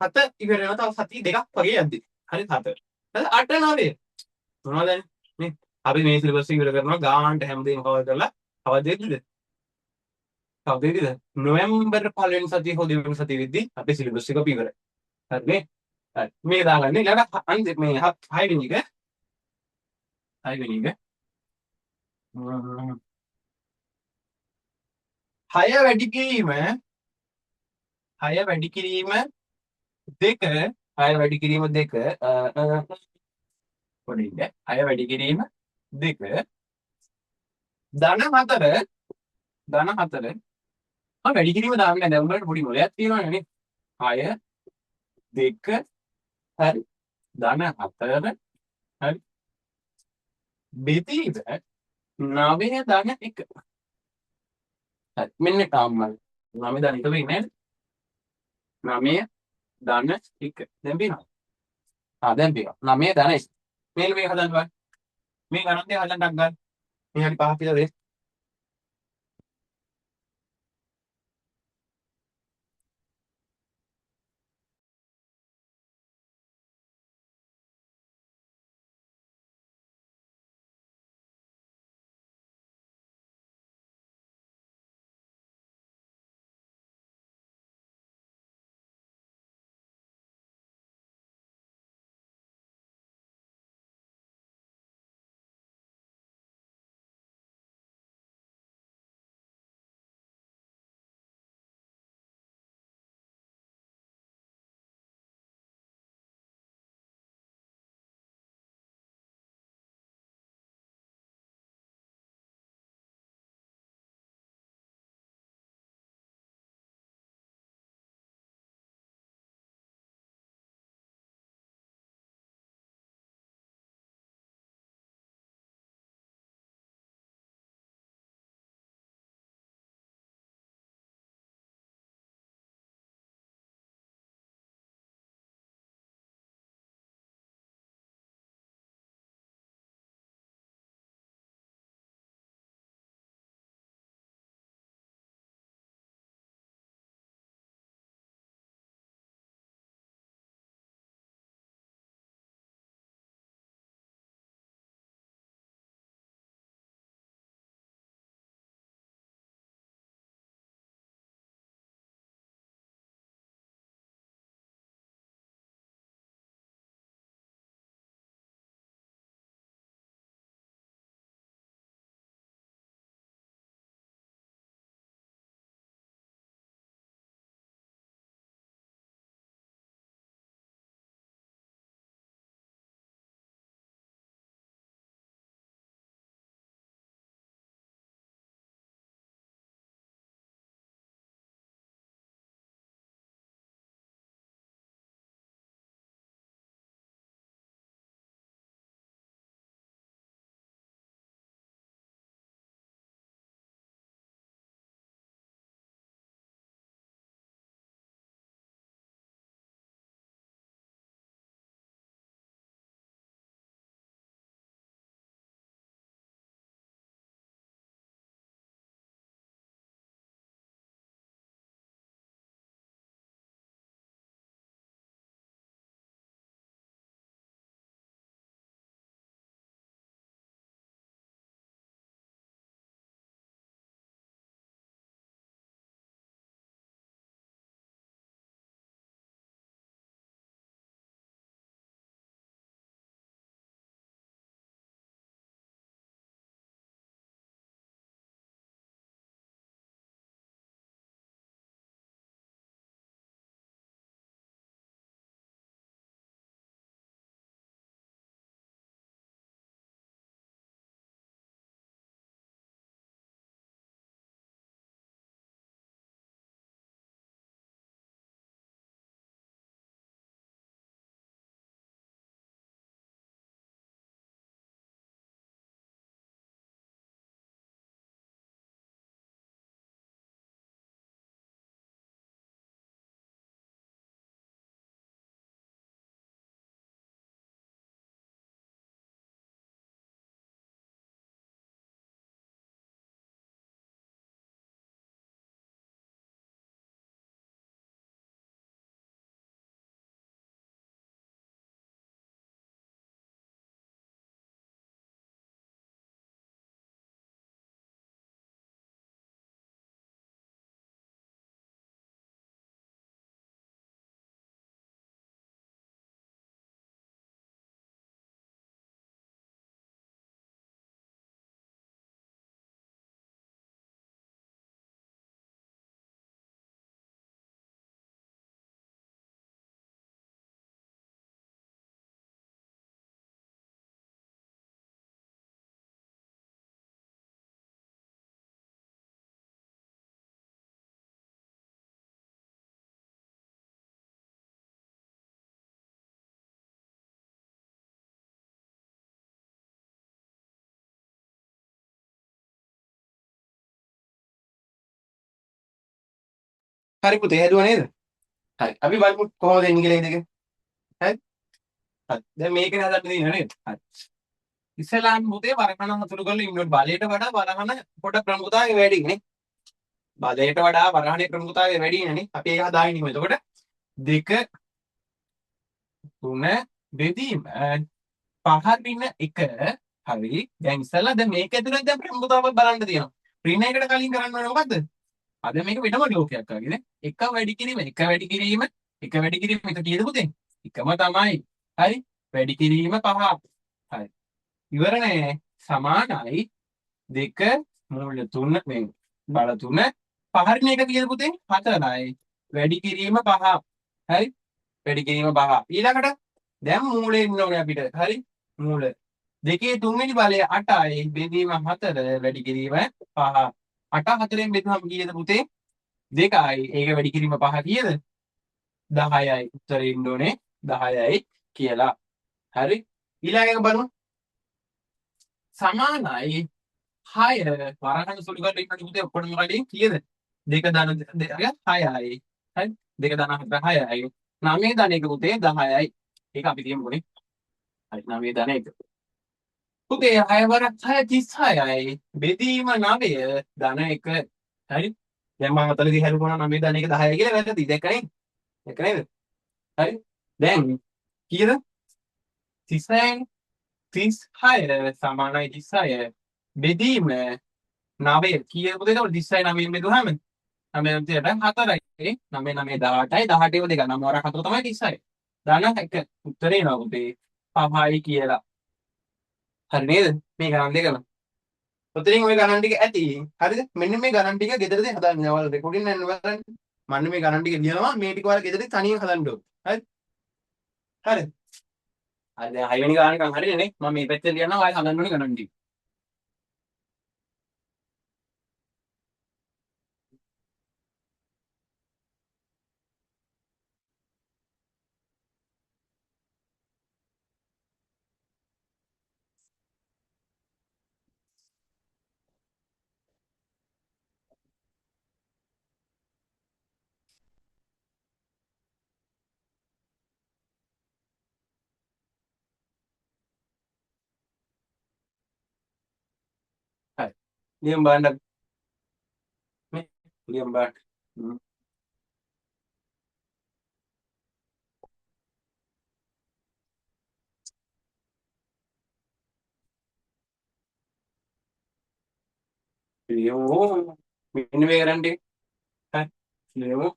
7 ඉවර වෙනවා තව සති දෙකක් වගේ යද්දි හරි 7 8 9 මොනවද නේ අපි මේ සිලබස් එක ඉවර කරනවා ගානට හැමදේම කවර් කරලා කවද දෙයිද කවද දෙයිද නොවැම්බර් පළවෙනි සතිය හෝ දෙවෙනි සතිය වෙද්දි අපේ සිලබස් එක අපි ඉවරයි හරිනේ හරි මේක දාගන්න ඊළඟ අන්තිම මේ 6 වෙනි එක 6 වෙනි එක 6 වැඩි කිරීම 6 වැඩි කිරීම 2 6 වැඩි කිරීම 2 පොඩි ඉන්න 6 වැඩි කිරීම 2 ධන 4 ධන 4 වැඩි කිරීම දාන්නේ නැහැ දැන් උඹලට පොඩි මොලයක් තියෙනවනේ නේ 6 2 හරි ධන 4 හරි බෙදීම 9 ධන 1 හරි මෙන්න තාම්මල් 9 ධන 1 වෙන්නේ නැහැ 9 ධන 1 දැන් පේනවා දැන් පේනවා 9 ධන 1 මේක හදන්න බලන්න මේ ගණන් දෙක හදන්න ගන්න මේ හරි පහක් කියලා දෙන්න හරි පුතේ හැදුවා නේද? හරි. අපි බලමු කොහොමද එන්නේ කියලා මේ දෙක. හරි. හරි. දැන් මේකනේ හදන්න තියෙන්නේ නේද? හරි. ඉස්සෙල්ලාම පුතේ වරහණ හසුරු කරලා ඉන්නොත් බලයට වඩා වරහණ පොඩ ප්‍රමුඛතාවය වැඩි නේ. බලයට වඩා වරහණේ ප්‍රමුඛතාවය වැඩි නේ. අපි ඒක හදාගෙන ඉමු. එතකොට 2 3 බෙදීම පහරින 1 හරි. දැන් ඉස්සෙල්ලා දැන් මේක ඇතුළේ දැන් ප්‍රමුඛතාවය බලන්න තියෙනවා. රින එකට කලින් කරන්න ඕනේ මොකද්ද? අද මේක වෙනම ලෝකයක් වගේ නේ. එක වැඩි කිරීම එක වැඩි කිරීම එක වැඩි කිරීම එක කීයද පුතේ? එකම තමයි. හරි. වැඩි කිරීම 5. හරි. ඉවරනේ. සමානයි 2 මූල 3 මේ බල 3 පහරින එක කීයද පුතේ? 4යි. වැඩි කිරීම 5. හරි. වැඩි කිරීම 5. ඊළඟට දැන් මූලේ ඉන්න ඕනේ අපිට. හරි. මූල. දෙකේ තුන්වෙනි බලය 8යි. බෙදීම 4 වැඩි කිරීම 5. 8 4ෙන් බෙදුවම කීයද පුතේ? 2යි. ඒක වැඩි කිරීම 5 කීයද? 10යි. උත්තරේ ඉන්න ඕනේ 10යි කියලා. හරි. ඊළඟ එක බලමු. සමානයි 6 වරහන් සුළු කරලා ඉන්න පුතේ ඔක්කොම වලින් කීයද? 2 ධන 6යි. හරි. 2 ධන 4 6යි. 9 ධන 1 පුතේ 10යි. ඒක අපි තියමුනේ. හරි 9 ධන 1. පුතේ 6 වරක් 6 36යි. බෙදීම 9 ධන 1. හරි. දැන් මම අතලදී හැරුණා 9 ධන 1 10යි කියලා වැරදි. දැක්කනේ? දැක්ක නේද? හරි. දැන් කීයද? 36යි. 36 සමානයි 36. බෙදීම 9 කීයද පුතේ? ඒතකොට 36 9 බෙදුවාම 9 4යි. 9 9 18යි 18 2 9 වරක් 4 තමයි 36. ධන 1 උත්තරේ එනවා පුතේ 5යි කියලා. හරි නේද? මේ ගණන් දෙකම. ඔතනින් ওই ගණන් ටික ඇති. හරිද? මෙන්න මේ ගණන් ටික ගෙදරදී හදාගන්න. ඔයාලා රෙකෝඩින් යන බලන්න. මම මේ ගණන් ටික ලියනවා. මේ ටික ඔයාලා ගෙදරදී තනියෙන් හදන්න ඕනේ. හරි? හරි. හරි දැන් 6 වෙනි ගානකම් හරිනේ නේ. මම මේ පැත්තේ ලියනවා. ආයෙ හදන්න ඕනේ ගණන් ටික. හරි. ලියමු බලන්න. මේ ලියමු බලන්න. හ්ම්. ලියමු. මෙන්න මේ ගණන් ටික. හරි. ලියමු.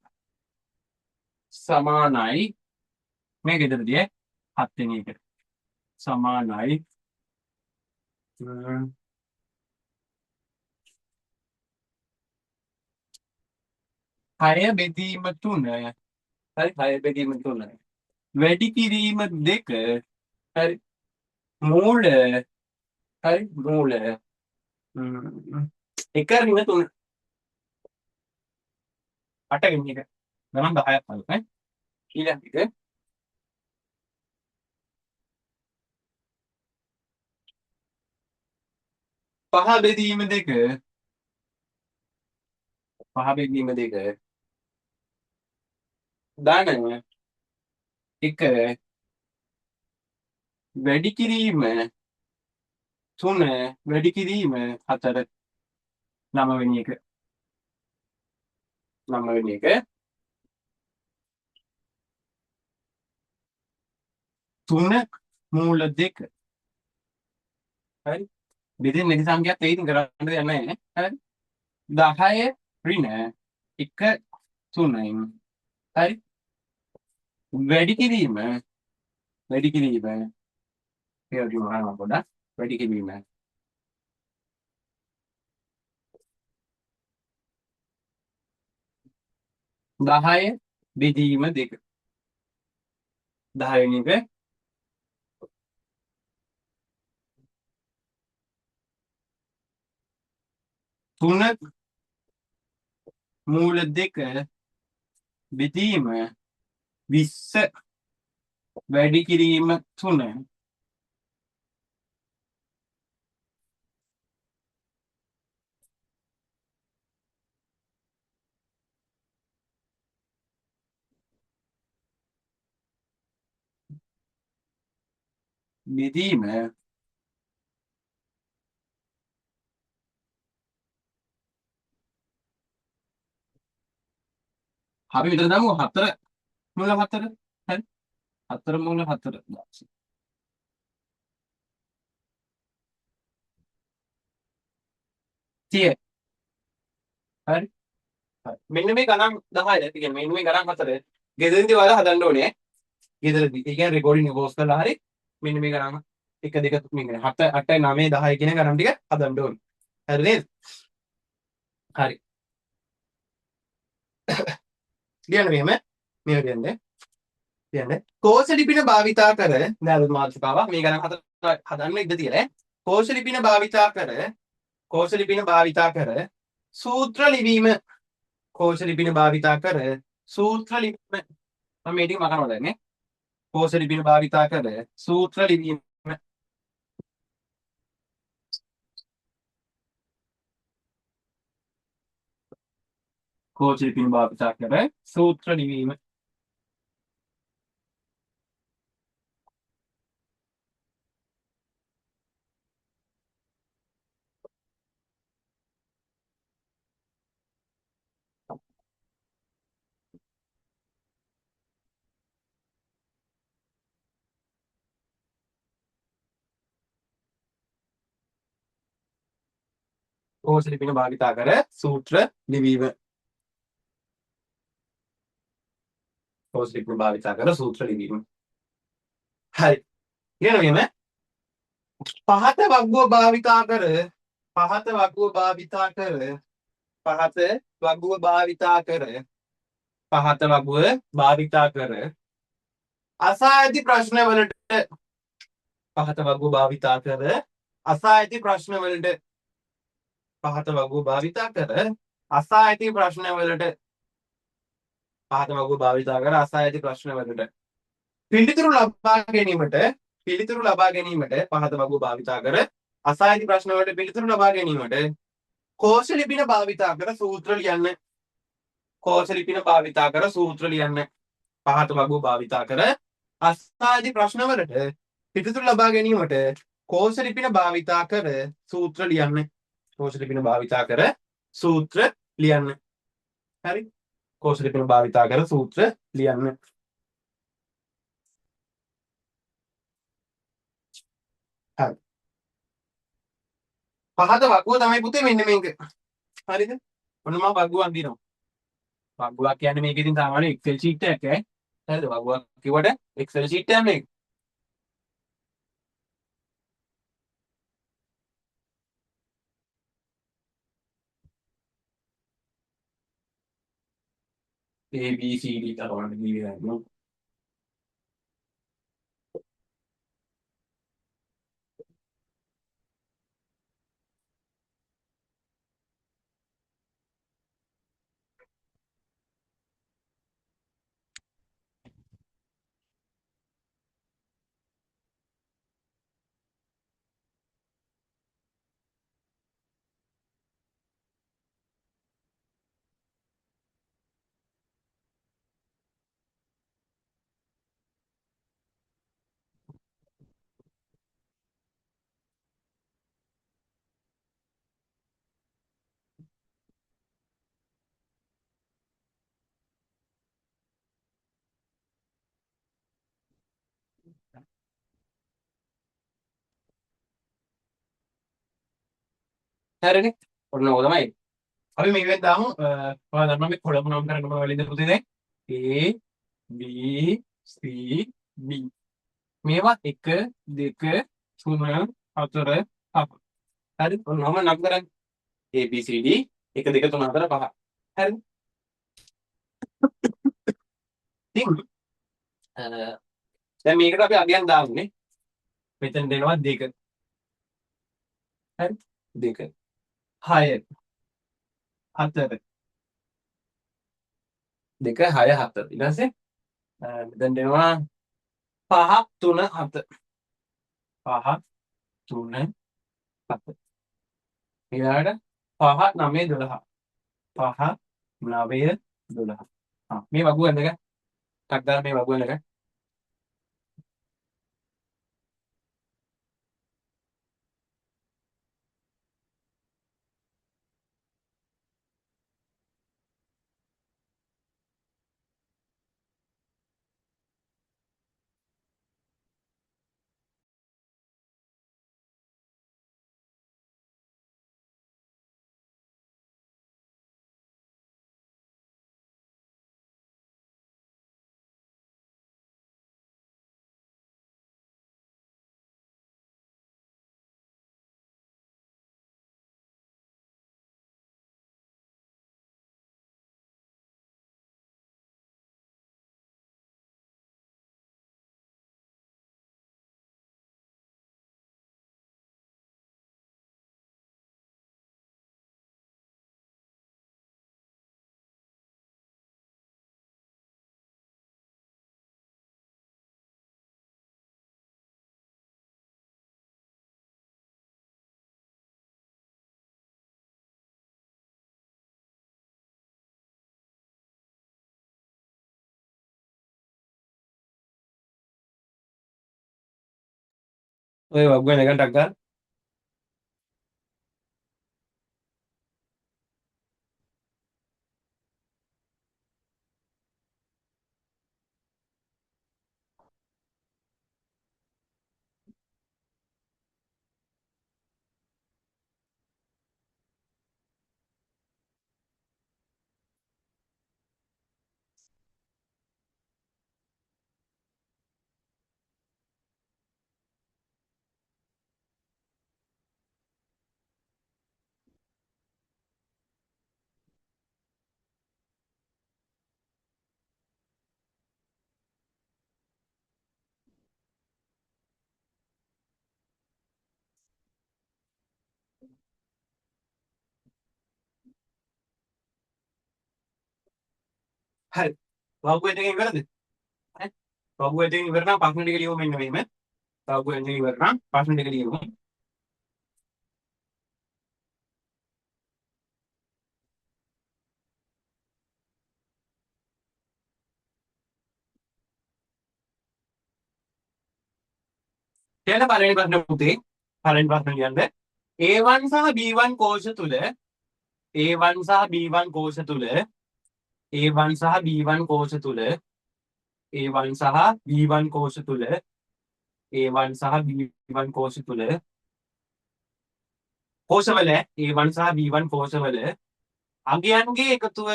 සමානයි මේ ගෙදරදී 7 වෙනි එක. සමානයි 6 බෙදීම 3. හරි 6 බෙදීම 3. වැඩි කිරීම 2. හරි. මූල හරි මූල. එක ඍණ 3 8 වෙනි එක. ගණන් 10ක් වගේ නේ. ඊළඟ එක පහ බෙදීම 2. පහ බෙදීම 2. ධන 1 වැඩි කිරීම 3 වැඩි කිරීම 4 9 වෙනි එක. 9 වෙනි එක 3 මූල 2. හරි. බෙදෙන්නේ නැති සංඛ්‍යාවක් ඒ ඉතින් කරන්න දෙයක් නැහැ නේ. හරි. 10 ඍණ 1 3යි. හරි. වැඩි කිරීම ඒවගේ වහනවා පොඩ්ඩක්. වැඩි කිරීම 10 බෙදීම 2. 10 වෙනි එක 3 මූල 2 බෙදීම 20 වැඩි කිරීම 3. බෙදීම අපි විතර දාමු 4 මුල 4 හරි 4 මුල 4 30 හරි මෙන්න මේ ගණන් 10ද ඒ කියන්නේ මෙන්න මේ ගණන් 4 ගෙදරින්දී ඔයාලා හදන්න ඕනේ ගෙදරදී ඒ කියන්නේ රෙකෝඩින් එක පෝස්ට් කරලා හරි මෙන්න මේ ගණන් 1 2 3 7 8 9 10 කියන ගණන් ටික හදන්න ඕනේ හරි නේද හරි ලියන්න මෙහෙම මේක ලියන්න ලියන්න කෝෂ ලිපින භාවිතා කර දැන් මාතෘකාවක් මේ ගණන් 4 හදන්න ඉඩ තියලා කෝෂ ලිපින භාවිතා කර කෝෂ ලිපින භාවිතා කර සූත්‍ර ලිවීම කෝෂ ලිපින භාවිතා කර සූත්‍ර ලිවීම මම මේ ටික මකනවා දැන් නේ කෝෂ ලිපින භාවිතා කර සූත්‍ර ලිවීම කෝෂ ලිපින භාවිතා කර සූත්‍ර ලිවීම කෝෂ ලිපින භාවිතා කර සූත්‍ර ලිවීම කෝෂ ලිපින භාවිතා කර සූත්‍ර ලිවීම හරි ඊළඟ මෙහෙම පහත වග්ගුව භාවිතා කර පහත වග්ගුව භාවිතා කර පහත වග්ගුව භාවිතා කර පහත වගුව භාවිතා කර අසා ඇති ප්‍රශ්නවලට පහත වගුව භාවිතා කර අසා ඇති ප්‍රශ්නවලට පහත වගුව භාවිතා කර අසා ඇති ප්‍රශ්නවලට පහත වගුව භාවිතා කර අසා ඇති ප්‍රශ්නවලට පිළිතුරු ලබා ගැනීමට පහත වගුව භාවිතා කර අසා ඇති ප්‍රශ්නවලට පිළිතුරු ලබා ගැනීමට කෝෂ ලිපින භාවිතා කර සූත්‍ර ලියන්න කෝෂ ලිපින භාවිතා කර සූත්‍ර ලියන්න පහත වගුව භාවිතා කර අස්ථාදි ප්‍රශ්නවලට පිළිතුරු ලබා ගැනීමට කෝෂ ලිපින භාවිතා කර සූත්‍ර ලියන්න කෝෂ ලිපින භාවිතා කර සූත්‍ර ලියන්න හරි කෝෂ ලිපින භාවිතා කර සූත්‍ර ලියන්න හරි පහත වගුව තමයි පුතේ මෙන්න මේක හරිද ඔන්න මම වගුවක් දිනවා වගුවක් කියන්නේ මේක ඉතින් සාමාන්‍ය එක්සෙල් ෂීට් එකක් ඈ හරිද වගුවක් කිව්වට එක්සෙල් ෂීට් එකක් මේක A B C D තරවන්න දීලා හරිනේ ඔන්න ඕක තමයි අපි මේකෙන් දාමු ඔයාලා දන්නවා මේ කොළඹ නම් කරන්න බෑ වලින්ද පුතේ දැන් A B C D මේවා 1 2 3 4 5 හරි ඔන්නම නම් කරන්නේ A B C D 1 2 3 4 5 හරි ඉතින් දැන් මේකට අපි අගයන් දාන්නේ මෙතන දෙනවා 2 හරි 2 6 4 2 6 7 ඊට පස්සේ මෙතන දෙනවා 5 3 7 5 3 7 ඊළඟට 5 9 12 5 9 12 මේ වගුව එක ටක් දාලා මේ වගුව එක ඔය වග්ගන එක ටක් ගන්න. හරි. වග්ගන එකෙන් ඉවරද? හරි. වග්ගන එකෙන් ඉවර නම් ප්‍රශ්න ටික ලියමු මෙන්න මෙහෙම. වග්ගන එකෙන් ඉවර නම් ප්‍රශ්න ටික ලියමු. ඊළඟ පළවෙනි ප්‍රශ්න පුතේ. පළවෙනි ප්‍රශ්න ලියන්න. A1 සහ B1 කෝෂ තුල A1 සහ B1 කෝෂ තුල A1 සහ B1 කෝෂ තුල A1 සහ B1 කෝෂ තුල A1 සහ B1 කෝෂ තුල කෝෂවල A1 සහ B1 කෝෂවල අගයන්ගේ එකතුව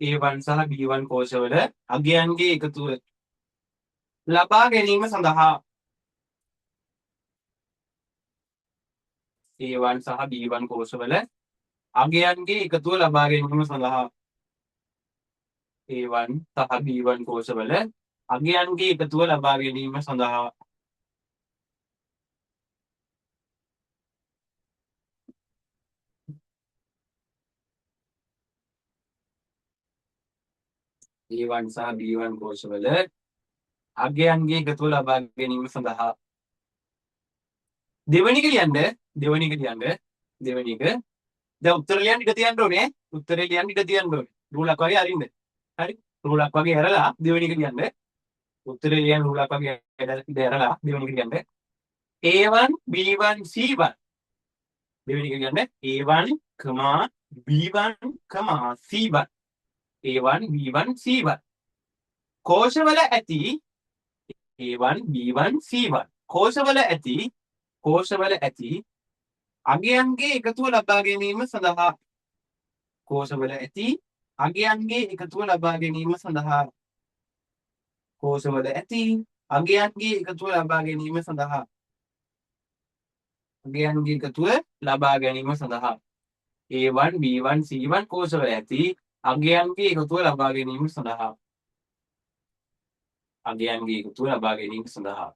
A1 සහ B1 කෝෂවල අගයන්ගේ එකතුව ලබා ගැනීම සඳහා A1 සහ B1 කෝෂවල අගයන්ගේ එකතුව ලබා ගැනීම සඳහා A1 සහ B1 කෝෂවල අගයන්ගේ එකතුව ලබා ගැනීම සඳහා A1 සහ B1 කෝෂවල අගයන්ගේ එකතුව ලබා ගැනීම සඳහා දෙවෙනි එක ලියන්න දෙවෙනි එක ලියන්න දෙවෙනි එක දැන් උත්තර ලියන්න ඉඩ තියන්න ඕනේ උත්තරේ ලියන්න ඉඩ තියන්න ඕනේ රූලක් වගේ අරින්න හරි රූලක් වගේ ඇරලා දෙවෙනි එක ලියන්න උත්තරේ ලියන්න රූලක් වගේ ඇරලා දෙවෙනි එක ලියන්න A1 B1 C1 දෙවෙනි එක ලියන්න A1, B1, C1 A1 B1 C1 කෝෂවල ඇති A1 B1 C1 කෝෂවල ඇති අගයන්ගේ එකතුව ලබා ගැනීම සඳහා කෝෂවල ඇති අගයන්ගේ එකතුව ලබා ගැනීම සඳහා කෝෂවල ඇති අගයන්ගේ එකතුව ලබා ගැනීම සඳහා අගයන්ගේ එකතුව ලබා ගැනීම සඳහා A1 B1 C1 කෝෂවල ඇති අගයන්ගේ එකතුව ලබා ගැනීම සඳහා අගයන්ගේ එකතුව ලබා ගැනීම සඳහා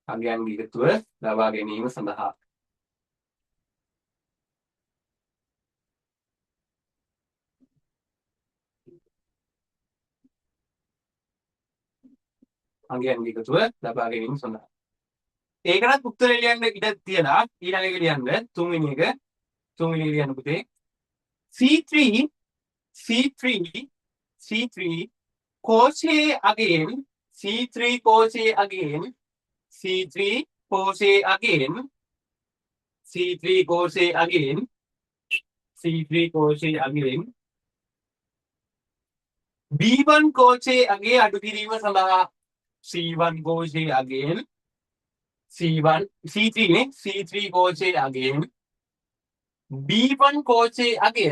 අගයන්ගේ එකතුව ලබා ගැනීම සඳහා අගයන්ගේ එකතුව ලබා ගැනීම සඳහා ඒකටත් උත්තරේ ලියන්න ඉඩ තියලා ඊළඟ එක ලියන්න තුන්වෙනි එක ලියන්න පුතේ C3 කෝෂයේ අගයෙන් C3 කෝෂයේ අගයෙන් C3 කෝෂයේ අගයෙන් C3 කෝෂයේ අගයෙන් C3 කෝෂයේ අගයෙන් B1 කෝෂයේ අගේ අඩු කිරීම සඳහා C1 කෝෂයේ අගයෙන් C3 නේ C3 කෝෂයේ අගයෙන් B1 කෝෂයේ අගය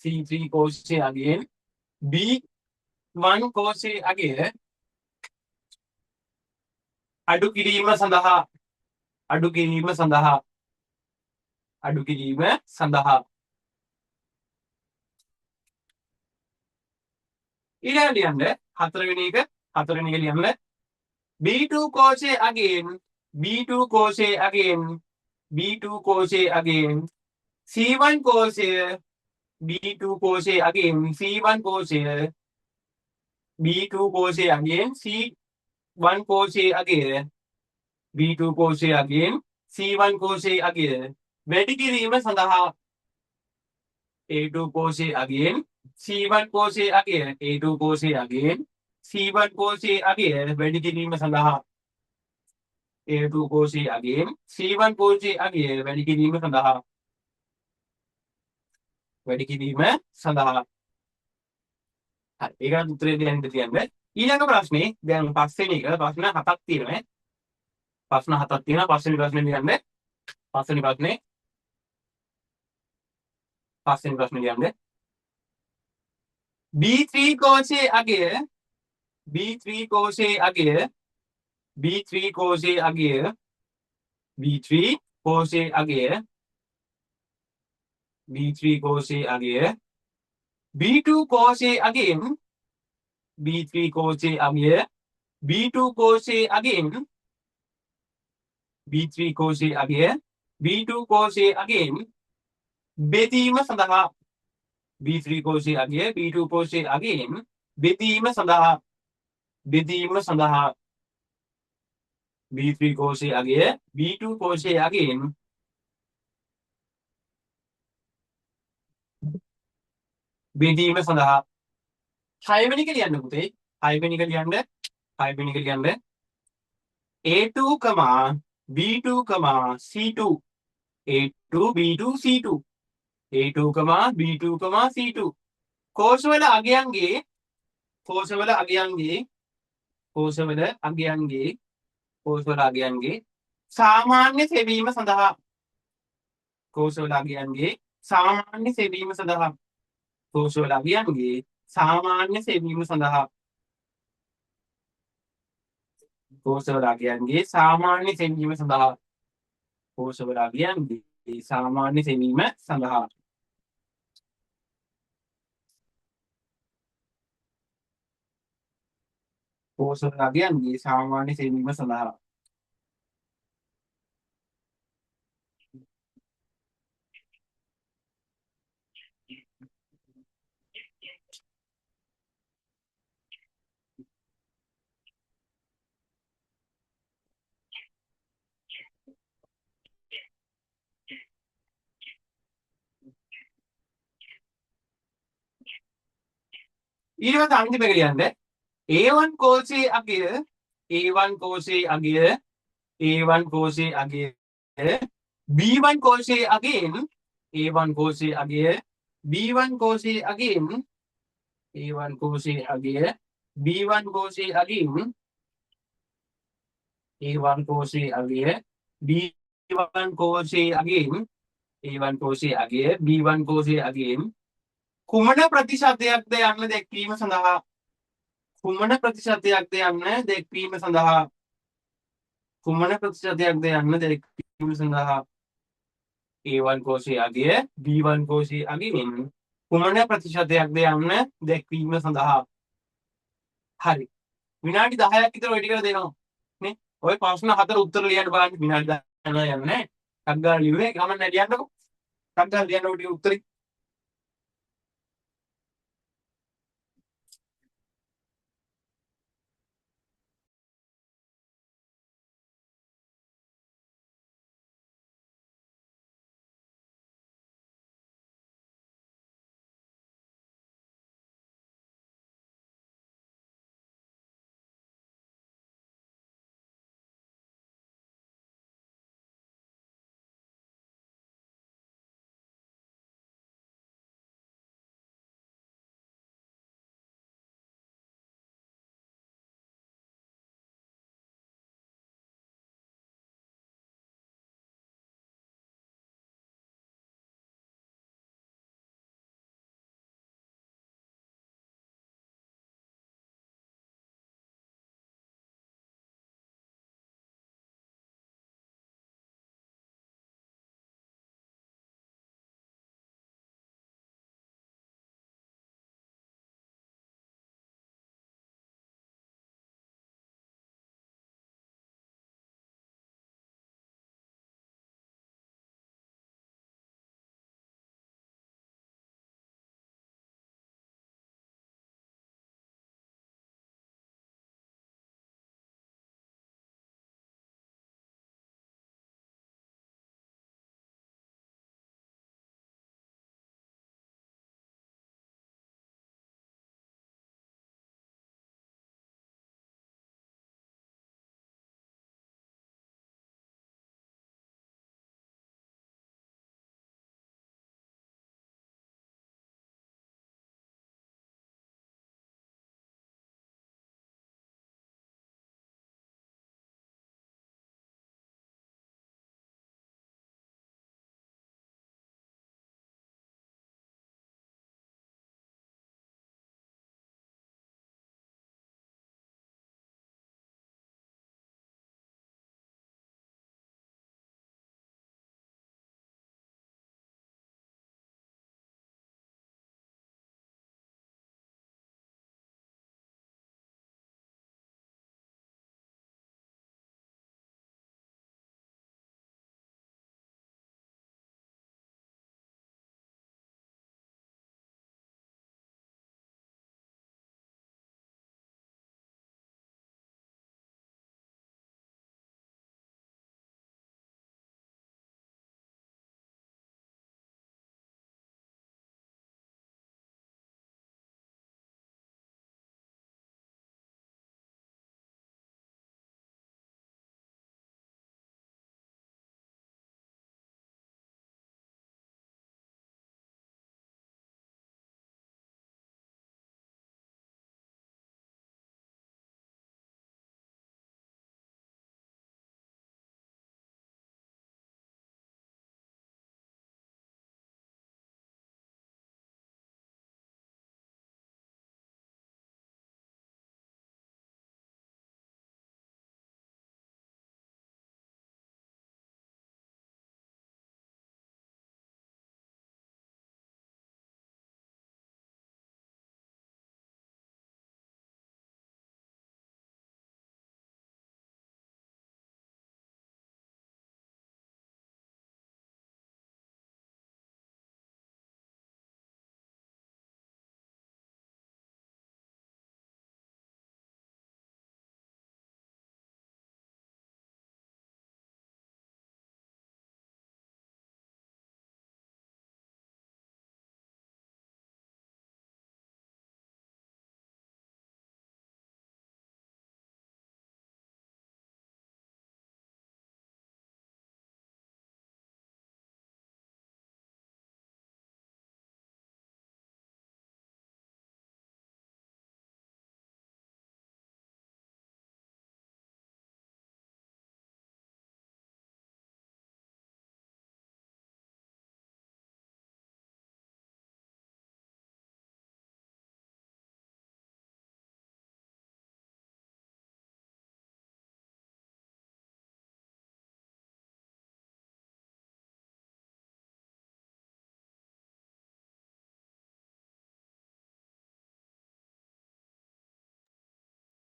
C3 කෝෂයේ අගයෙන් B1 කෝෂයේ අගය අඩු කිරීම සඳහා ඊළඟ ලියන්න හතරවෙනි එක ලියන්න B2 කෝෂයේ අගයෙන් C1 කෝෂය B2 කෝෂයේ අගයෙන් C1 කෝෂය B2 කෝෂයේ අගයෙන් 1 crochet again, B2 crochet again, C1 crochet again. වැඩි කිරීම සඳහා A2 crochet again, C1 crochet again, A2 crochet again, C1 crochet again. වැඩි කිරීම සඳහා A2 crochet again, C1 crochet again. වැඩි කිරීම සඳහා වැඩි කිරීම සඳහා. හරි, ඒකට උත්තරේ දෙන්න තියන්න. ඊළඟ ප්‍රශ්නේ දැන් පස්වෙනි එක ප්‍රශ්න 7ක් තියෙනවා. ප්‍රශ්න 7ක් තියෙනවා. පස්වෙනි ප්‍රශ්නේ ලියන්න. පස්වෙනි ප්‍රශ්නේ ලියන්න. B3 crochet again, B3 crochet again, B3 crochet again, B3 crochet again, B3 crochet again, B2 crochet again, B3 crochet again, B2 crochet again, B3 crochet again, B2 crochet again. බෙදීම සඳහා B3 crochet again, B2 crochet again. බෙදීම සඳහා B3 crochet again, B2 crochet again. බෙදීම සඳහා 6 වෙනි එක ලියන්න පුතේ. 6 වෙනි එක ලියන්න. A2, B2, C2. A2, B2, C2. A2, B2, C2. කෝෂවල අගයන්ගේ සාමාන්‍ය සෙවීම සඳහා කෝෂවල අගයන්ගේ සාමාන්‍ය සෙවීම සඳහා කෝෂවල අගයන්ගේ සාමාන්‍ය සෙවීම සඳහා කෝෂවල අගයන්ගේ සාමාන්‍ය සෙවීම සඳහා කෝෂවල අගයන්ගේ සාමාන්‍ය සෙවීම සඳහා කෝෂවල අගයන්ගේ සාමාන්‍ය සෙවීම සඳහා. ඊළඟ අන්තිම එක ලියන්න. A1 crochet again, A1 crochet again, A1 crochet again, B1 crochet again, A1 crochet again, B1 crochet again, A1 crochet again, B1 crochet again, A1 crochet again, B1 crochet again, A1 crochet again, B1 crochet again. කුමන ප්‍රතිශතයක්ද යන්න දැක්වීම සඳහා කුමන ප්‍රතිශතයක්ද යන්න දැක්වීම සඳහා කුමන ප්‍රතිශතයක්ද යන්න දැක්වීම සඳහා A1 crochet again, B1 crochet again. කුමන ප්‍රතිශතයක්ද යන්න දැක්වීම සඳහා. හරි, විනාඩි 10ක් විතර ඔය ටික දෙනවා නේ. ඔය ප්‍රශ්න 4 උත්තර ලියන්න බලන්න. විනාඩි 10 යනවා යන්නේ. ටක් ගාලා ලියුවේ ගමන් නැ ලියන්නකො. ටක් ගාලා ලියන්න ඔය ටික උත්තරේ.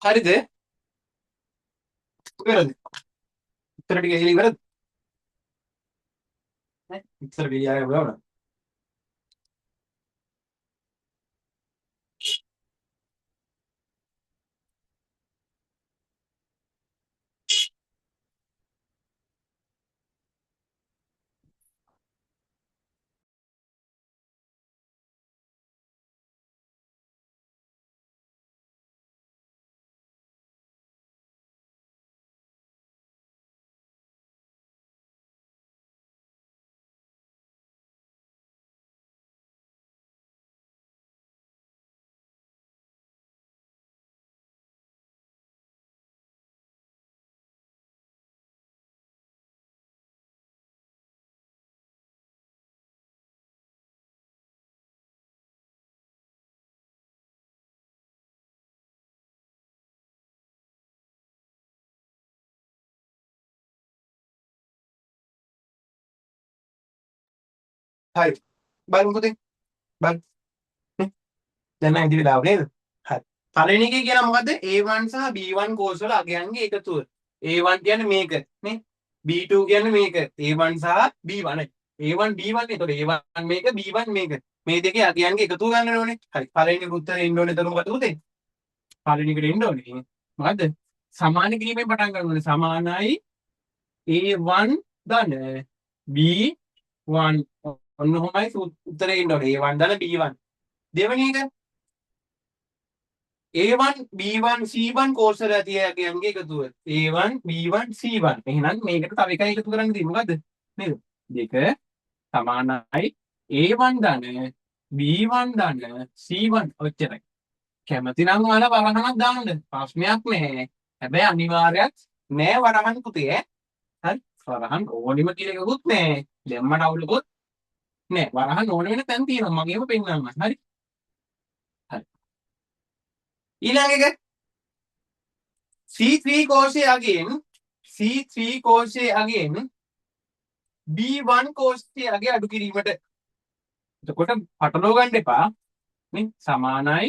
හරිද? ඉවරද? උත්තර ටික කියලා ඉවරද? ඈ උත්තර ලියන්න බලන්න. හරි. බලමු පුතේ. බලන්න. දැන් නම් ඉදිරි ලාව නේද? හරි. පළවෙනි එකේ කියන මොකද්ද? A1 සහ B1 කෝස් වල අගයන්ගේ එකතුව. A1 කියන්නේ මේක නේ. B2 කියන්නේ මේක. A1 සහ B1. A1 B1 නේ. ඒතකොට A1 මේක B1 මේක. මේ දෙකේ අගයන්ගේ එකතුව ගන්න ඕනේ. හරි. පළවෙනි උත්තරේ එන්න ඕනේ. එතන මොකද පුතේ? පළවෙනි එකට එන්න ඕනේ. මොකද්ද? සමාන කිරීමෙන් පටන් ගන්න ඕනේ. සමානයි A1 ධන B1 ඔන්න ඔහොමයි උත්තරේ එන්න ඕනේ. A1 ධන B1. දෙවෙනි එක A1 B1 C1 කෝස් වල ඇති අගයන්ගේ එකතුව. A1 B1 C1. එහෙනම් මේකට තව එකයි එකතු කරන්න තියෙන්නේ. මොකද්ද? නේද? දෙක සමානයි A1 ධන B1 ධන C1 ඔච්චරයි. කැමති නම් ඔයාලා වරහණක් දාන්න. ප්‍රශ්නයක් නැහැ. හැබැයි අනිවාර්යයක් නෑ වරහන් පුතේ ඈ. හරි. වරහන් ඕනෙම කියලා එකකුත් නෑ. දැම්මට අවුලකුත් නෑ. වරහන් ඕන වෙන තැන් තියෙනවා. මගේම පෙන්නන්න. හරි. හරි. ඊළඟ එක C3 කෝෂයේ අගයෙන් C3 කෝෂයේ අගයෙන් B1 කෝෂයේ අගය අඩු කිරීමට. එතකොට පටලව ගන්න එපා. නේ සමානයි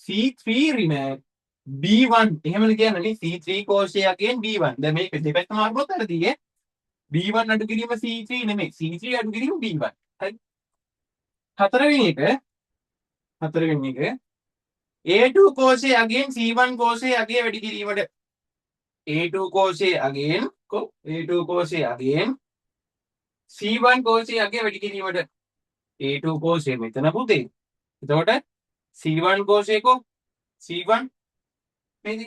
C3 ඍණ B1 එහෙමද කියන්නේ නේ C3 කෝෂයේ අගයෙන් B1. දැන් මේක දෙපැත්තම අරුවත් හරිදී ඈ. B1 අඩු කිරීම C3 නෙමෙයි. C3 අඩු කිරීම B1. හරි. හතරවෙනි එක A2 කෝෂයේ අගයෙන් C1 කෝෂයේ අගය වැඩි කිරීමට. A2 කෝෂයේ අගයෙන් A2 කෝෂයේ අගයෙන් C1 කෝෂයේ අගය වැඩි කිරීමට. A2 කෝෂය මෙතන පුතේ. එතකොට C1 කෝෂය කො C1 නේද?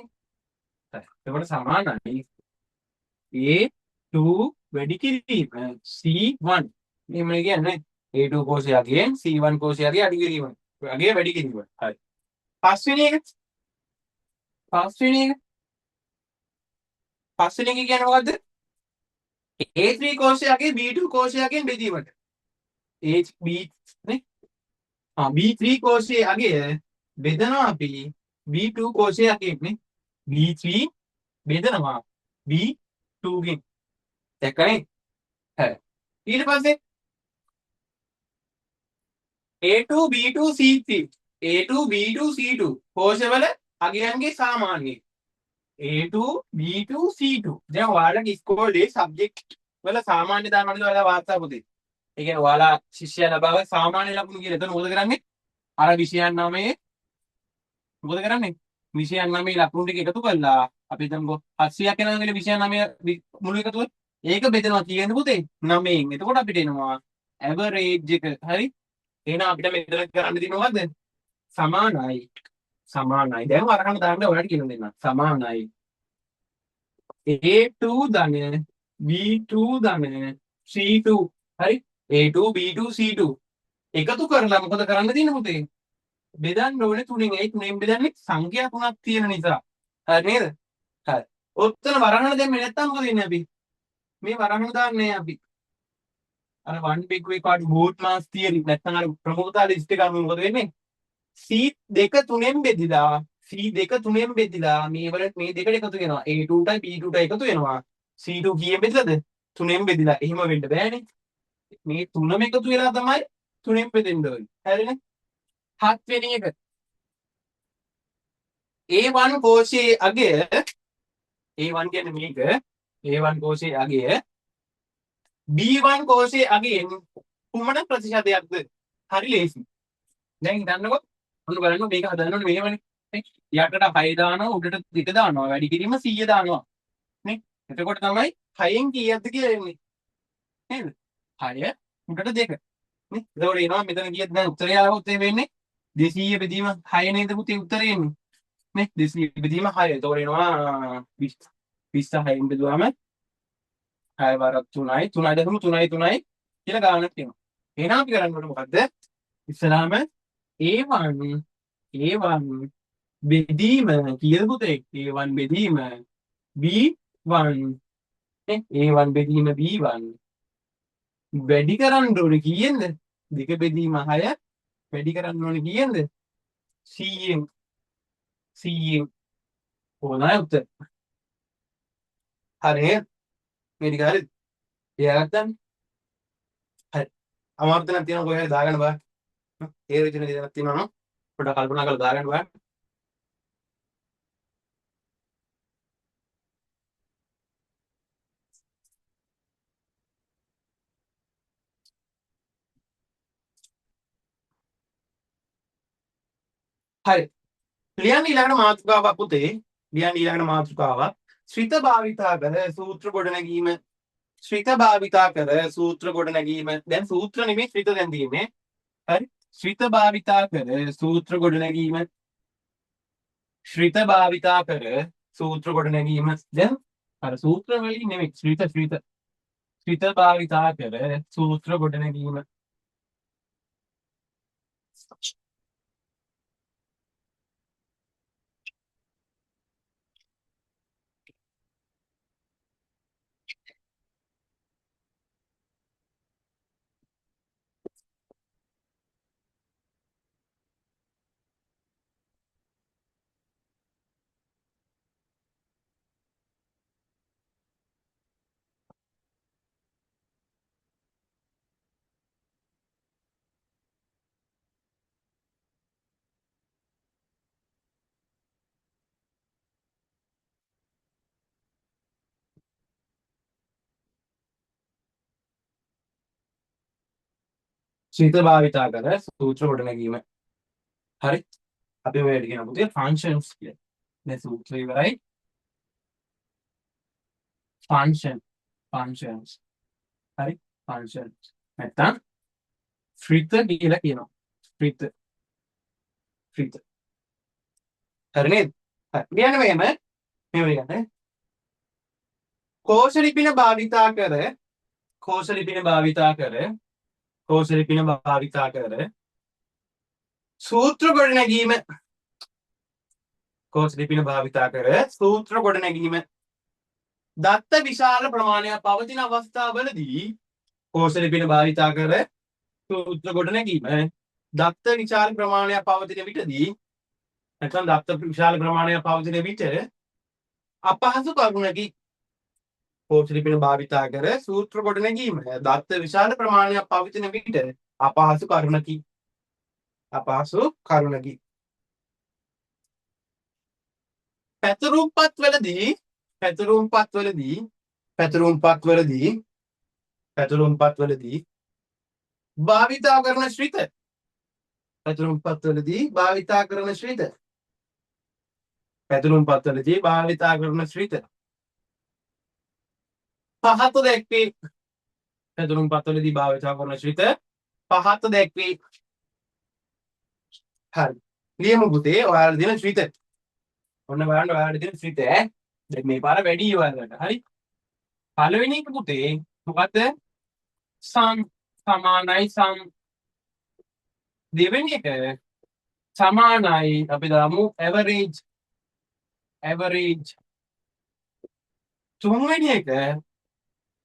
එතකොට සමානයි A2 වැඩි කිරීම C1. එහෙම කියන්නේ A2 කෝෂය අගයෙන් C1 කෝෂය අගය අඩු කිරීම. අගය වැඩි කිරීම. හරි. පස්වෙනි එක කියන්නේ මොකද්ද? A3 කෝෂයගේ B2 කෝෂයගෙන් බෙදීමට. B නේ? B3 කෝෂයේ අගය බෙදනවා අපි B2 කෝෂයගෙන් නේ. B3 බෙදනවා B2 ගෙන්. දැක්කනේ? හරි. ඊට පස්සේ A2 B2 C3 A2 B2 C2 කෝෂවල අගයන්ගේ සාමාන්‍යය. A2 B2 C2 දැන් ඔයාලගේ ඉස්කෝලේ සබ්ජෙක්ට් වල සාමාන්‍ය දානවලදී ඔයාලා වාර්තා පුතේ. ඒ කියන්නේ ඔයාලා ශිෂ්‍යයා ලබාව සාමාන්‍ය ලකුණු කියලා. එතන මොකද කරන්නේ? අර විෂයන් නාමයේ මොකද කරන්නේ? විෂයන් නාමයේ ලකුණු ටික එකතු කරලා අපි හිතමුකෝ 700ක් එනවා කියලා විෂයන් නාමයේ මුළු එකතුව. ඒක බෙදනවා කියන්නේ පුතේ 9න්. එතකොට අපිට එනවා ඇවරේජ් එක. හරි? එහෙනම් අපිට මෙතන කරන්න තියෙන්නේ මොකද්ද? සමානයි. දැන් වරහන් දාන්න ඔයාලට කියලා දෙන්න. සමානයි A2 ධන B2 ධන C2. හරි? A2 B2 C2 එකතු කරලා මොකද කරන්න තියෙන්නේ පුතේ? බෙදන්න ඕනේ 3න්. ඒ 3න් බෙදන්නේ සංඛ්‍යා 3ක් තියෙන නිසා. හරි නේද? හරි. ඔත්තන වරහන දැම්මේ නැත්තම් මොකද වෙන්නේ අපි? මේ වරහන දාන්නේ අපි. අර one big record boot mass theory නැත්තම් අර ප්‍රමුඛතා ලිස්ට් එක අනුව මොකද වෙන්නේ? C2 3න් බෙදිලා මේ වලට මේ දෙකට එකතු වෙනවා. A2ටයි B2ටයි එකතු වෙනවා. C2 කීයෙන් බෙදලාද? 3න් බෙදිලා. එහෙම වෙන්න බෑනේ. මේ තුනම එකතු වෙලා තමයි 3න් බෙදෙන්න ඕනේ. හරිනේ? හත්වෙනි එක A1 කෝෂයේ අගය A1 කියන්නේ මේක A1 කෝෂයේ අගය B1 කෝෂයේ අගයෙන් කුමන ප්‍රතිශතයක්ද? හරි ලේසි. දැන් හිතන්නකෝ ඔන්න බලන්න මේක හදන්න ඕනේ මෙහෙමනේ. යටට 6 දානවා උඩට 2 දානවා වැඩි කිරීම 100 දානවා නේ. එතකොට තමයි 6න් කීයක්ද කියලා එන්නේ. නේද? 6 උඩට 2 නේ. එතකොට එනවා මෙතන කීයද දැන් උත්තරය ආවොත් ඒ වෙන්නේ 200 බෙදීම 6 නේද පුතේ උත්තරේ එන්නේ. නේ 200 බෙදීම 6. එතකොට එනවා 20 6න් බෙදුවාම 6 වරක් 3යි 3.33 කියලා ගානක් එනවා. එහෙනම් අපි කරන්න ඕනේ මොකද්ද? ඉස්සරහම A1 බෙදීම කීයද පුතේ? A1 බෙදීම B1 නේ A1 බෙදීම B1 වැඩි කරන්න ඕනේ කීයෙන්ද? 2 බෙදීම 6 වැඩි කරන්න ඕනේ කීයෙන්ද? 100න් 100න් ඕනයි උත්තර. හරි නේද? මේ ටික හරිද? එයාගත්තනේ. හරි. අමාරුද නැත්නම් තියෙනවා කොහේ හරි දාගන්න බෑ. ඒ විදිහට දෙයක් තියෙනවා නම් පොඩ්ඩක් කල්පනා කරලා දාගන්න බෑ. හරි. ලියන්න ඊළඟට මාතෘකාවක් පුතේ. ලියන්න ඊළඟට මාතෘකාවක්. ශ්‍රිත භාවිතා කර සූත්‍ර ගොඩනැගීම. ශ්‍රිත භාවිතා කර සූත්‍ර ගොඩනැගීම. දැන් සූත්‍ර නෙමෙයි ශ්‍රිත දැන් තියෙන්නේ. හරි. ශ්‍රිත භාවිතා කර සූත්‍ර ගොඩනැගීම. ශ්‍රිත භාවිතා කර සූත්‍ර ගොඩනැගීම. දැන් අර සූත්‍ර වලින් නෙමෙයි ශ්‍රිත භාවිතා කර සූත්‍ර ගොඩනැගීම. ශ්‍රිත භාවිතා කර සූත්‍ර ගොඩනැගීම. හරි. අපි ඔය කියන පුතේ ෆන්ක්ෂන්ස් කියලා. දැන් සූත්‍ර ඉවරයි. ෆන්ක්ෂන්ස්. හරි. ෆන්ක්ෂන්ස්. නැත්තම් ශ්‍රිත කියලා කියනවා. ශ්‍රිත. හරි නේද? හරි. ලියන්න මෙහෙම. මෙහෙම ලියන්න. කෝෂ ලිපින භාවිතා කර කෝෂ ලිපින භාවිතා කර කෝෂ ලිපින භාවිතා කර සූත්‍ර ගොඩනැගීම. කෝෂ ලිපින භාවිතා කර සූත්‍ර ගොඩනැගීම. දත්ත විශාල ප්‍රමාණයක් පවතින අවස්ථාවලදී කෝෂ ලිපින භාවිතා කර සූත්‍ර ගොඩනැගීම. දත්ත විශාල ප්‍රමාණයක් පවතින විටදී නැත්නම් දත්ත විශාල ප්‍රමාණයක් පවතින විට අපහසු කරුණකි. කෝෂ ලිපින භාවිතා කර සූත්‍ර ගොඩනැගීම. දත්ත විශාල ප්‍රමාණයක් පවතින විට අපහසු කරුණකි. අපහසු කරුණකි. පැතුරුම්පත්වලදී භාවිතා කරන ශ්‍රිත. පැතුරුම්පත්වලදී භාවිතා කරන ශ්‍රිත. පැතුරුම්පත්වලදී භාවිතා කරන ශ්‍රිත. පහත දැක්වේ. පැතුරුම්පත්වලදී භාවිතා කරන ශ්‍රිත පහත දැක්වේ. හරි. ලියමු පුතේ ඔයාලා දෙන ශ්‍රිත. ඔන්න බලන්න ඔයාලට දෙන ශ්‍රිත ඈ. දැන් මේ පාර වැඩි ඔයාලට. හරි. පළවෙනි එක පුතේ මොකද්ද? සමානයි සම්. දෙවෙනි එක සමානයි අපි දාමු ඇවරේජ්. තුන්වෙනි එක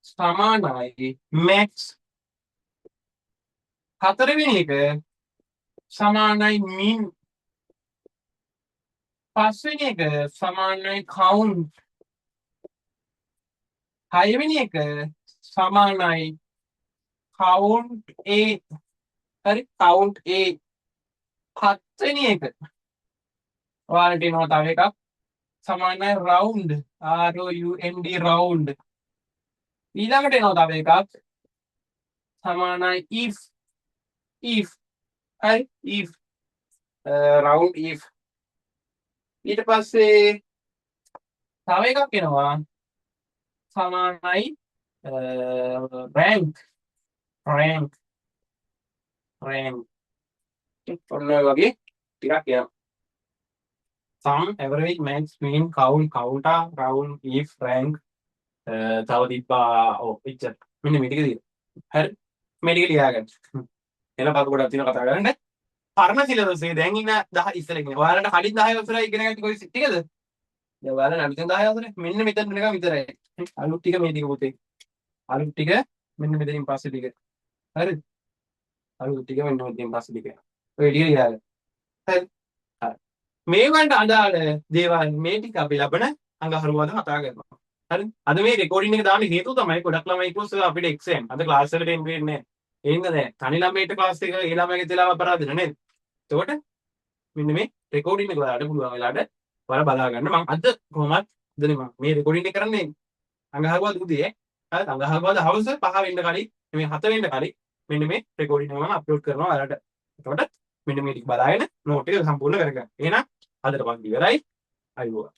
සමානයි මැක්ස්. හතරවෙනි එක සමානයි මින්. පස්වෙනි එක සමානයි කවුන්ට්. හයවෙනි එක සමානයි කවුන්ට් A. හරි කවුන්ට් A. හත්වෙනි එක ඔයාලට එනවා තව එකක් සමානයි round round round. ඊළඟට එනවා තව එකක් සමානයි if හරි if round if. ඊට පස්සේ තව එකක් එනවා සමානයි rank rank rank. ඔන්න ඔය වගේ ටිකක් එනවා. sum average max mean count counter round if rank තව තිබ්බා ඔව් එච්චර. මෙන්න මේ ටික තියෙනවා. හරි මේ ටික ලියා ගන්න. එන පද ගොඩක් තියෙනවා කතා කරන්න. පරණ සිලබස් එකේ දැන් ඉන්න 10 ඉස්සර ඉගෙන. ඔයාලට කලින් 10 වසරේ ඉගෙන ගන්න කොයි ටිකද? දැන් ඔයාලා අලුතෙන් 10 වසරේ මෙන්න මෙතන නිකන් විතරයි. අලුත් ටික මේ ටික පුතේ. අලුත් ටික මෙන්න මෙතනින් පස්සේ ටික. හරිද? අලුත් ටික මෙන්න මෙතනින් පස්සේ ටික. ඔය ටික ලියා ගන්න. හරි. හරි. මේකට අදාළ දේවල් මේ ටික අපි ලබන අඟහරුවාද කතා කරනවා. හරි. අද මේ රෙකෝඩින් එක දාන්න හේතුව තමයි ගොඩක් ළමයි කිව්වොත් අපිට එක්සෑම්. අද ක්ලාස් එකට එන්න වෙන්නේ නැහැ. ඒ හින්දා දැන් තනි ළමයිට ක්ලාස් එක ඒ ළමයිගේ තේලාව අපරාධ නේද? එතකොට මෙන්න මේ රෙකෝඩින් එක ඔයාලට පුළුවන් වෙලාවට ඔයාලා බලා ගන්න. මම අද කොහොමත් දන්නේ මම මේ රෙකෝඩින් එක කරන්නේ අඟහරුවාද උදේ. හරි අඟහරුවාද හවස 5 වෙන්න කලින් මේ 7 වෙන්න කලින් මෙන්න මේ රෙකෝඩින් එක මම අප්ලෝඩ් කරනවා ඔයාලට. එතකොට මෙන්න මේ ටික බලාගෙන නෝට් එක සම්පූර්ණ කරගන්න. එහෙනම් අදට මම ඉවරයි. අයුබෝවන්.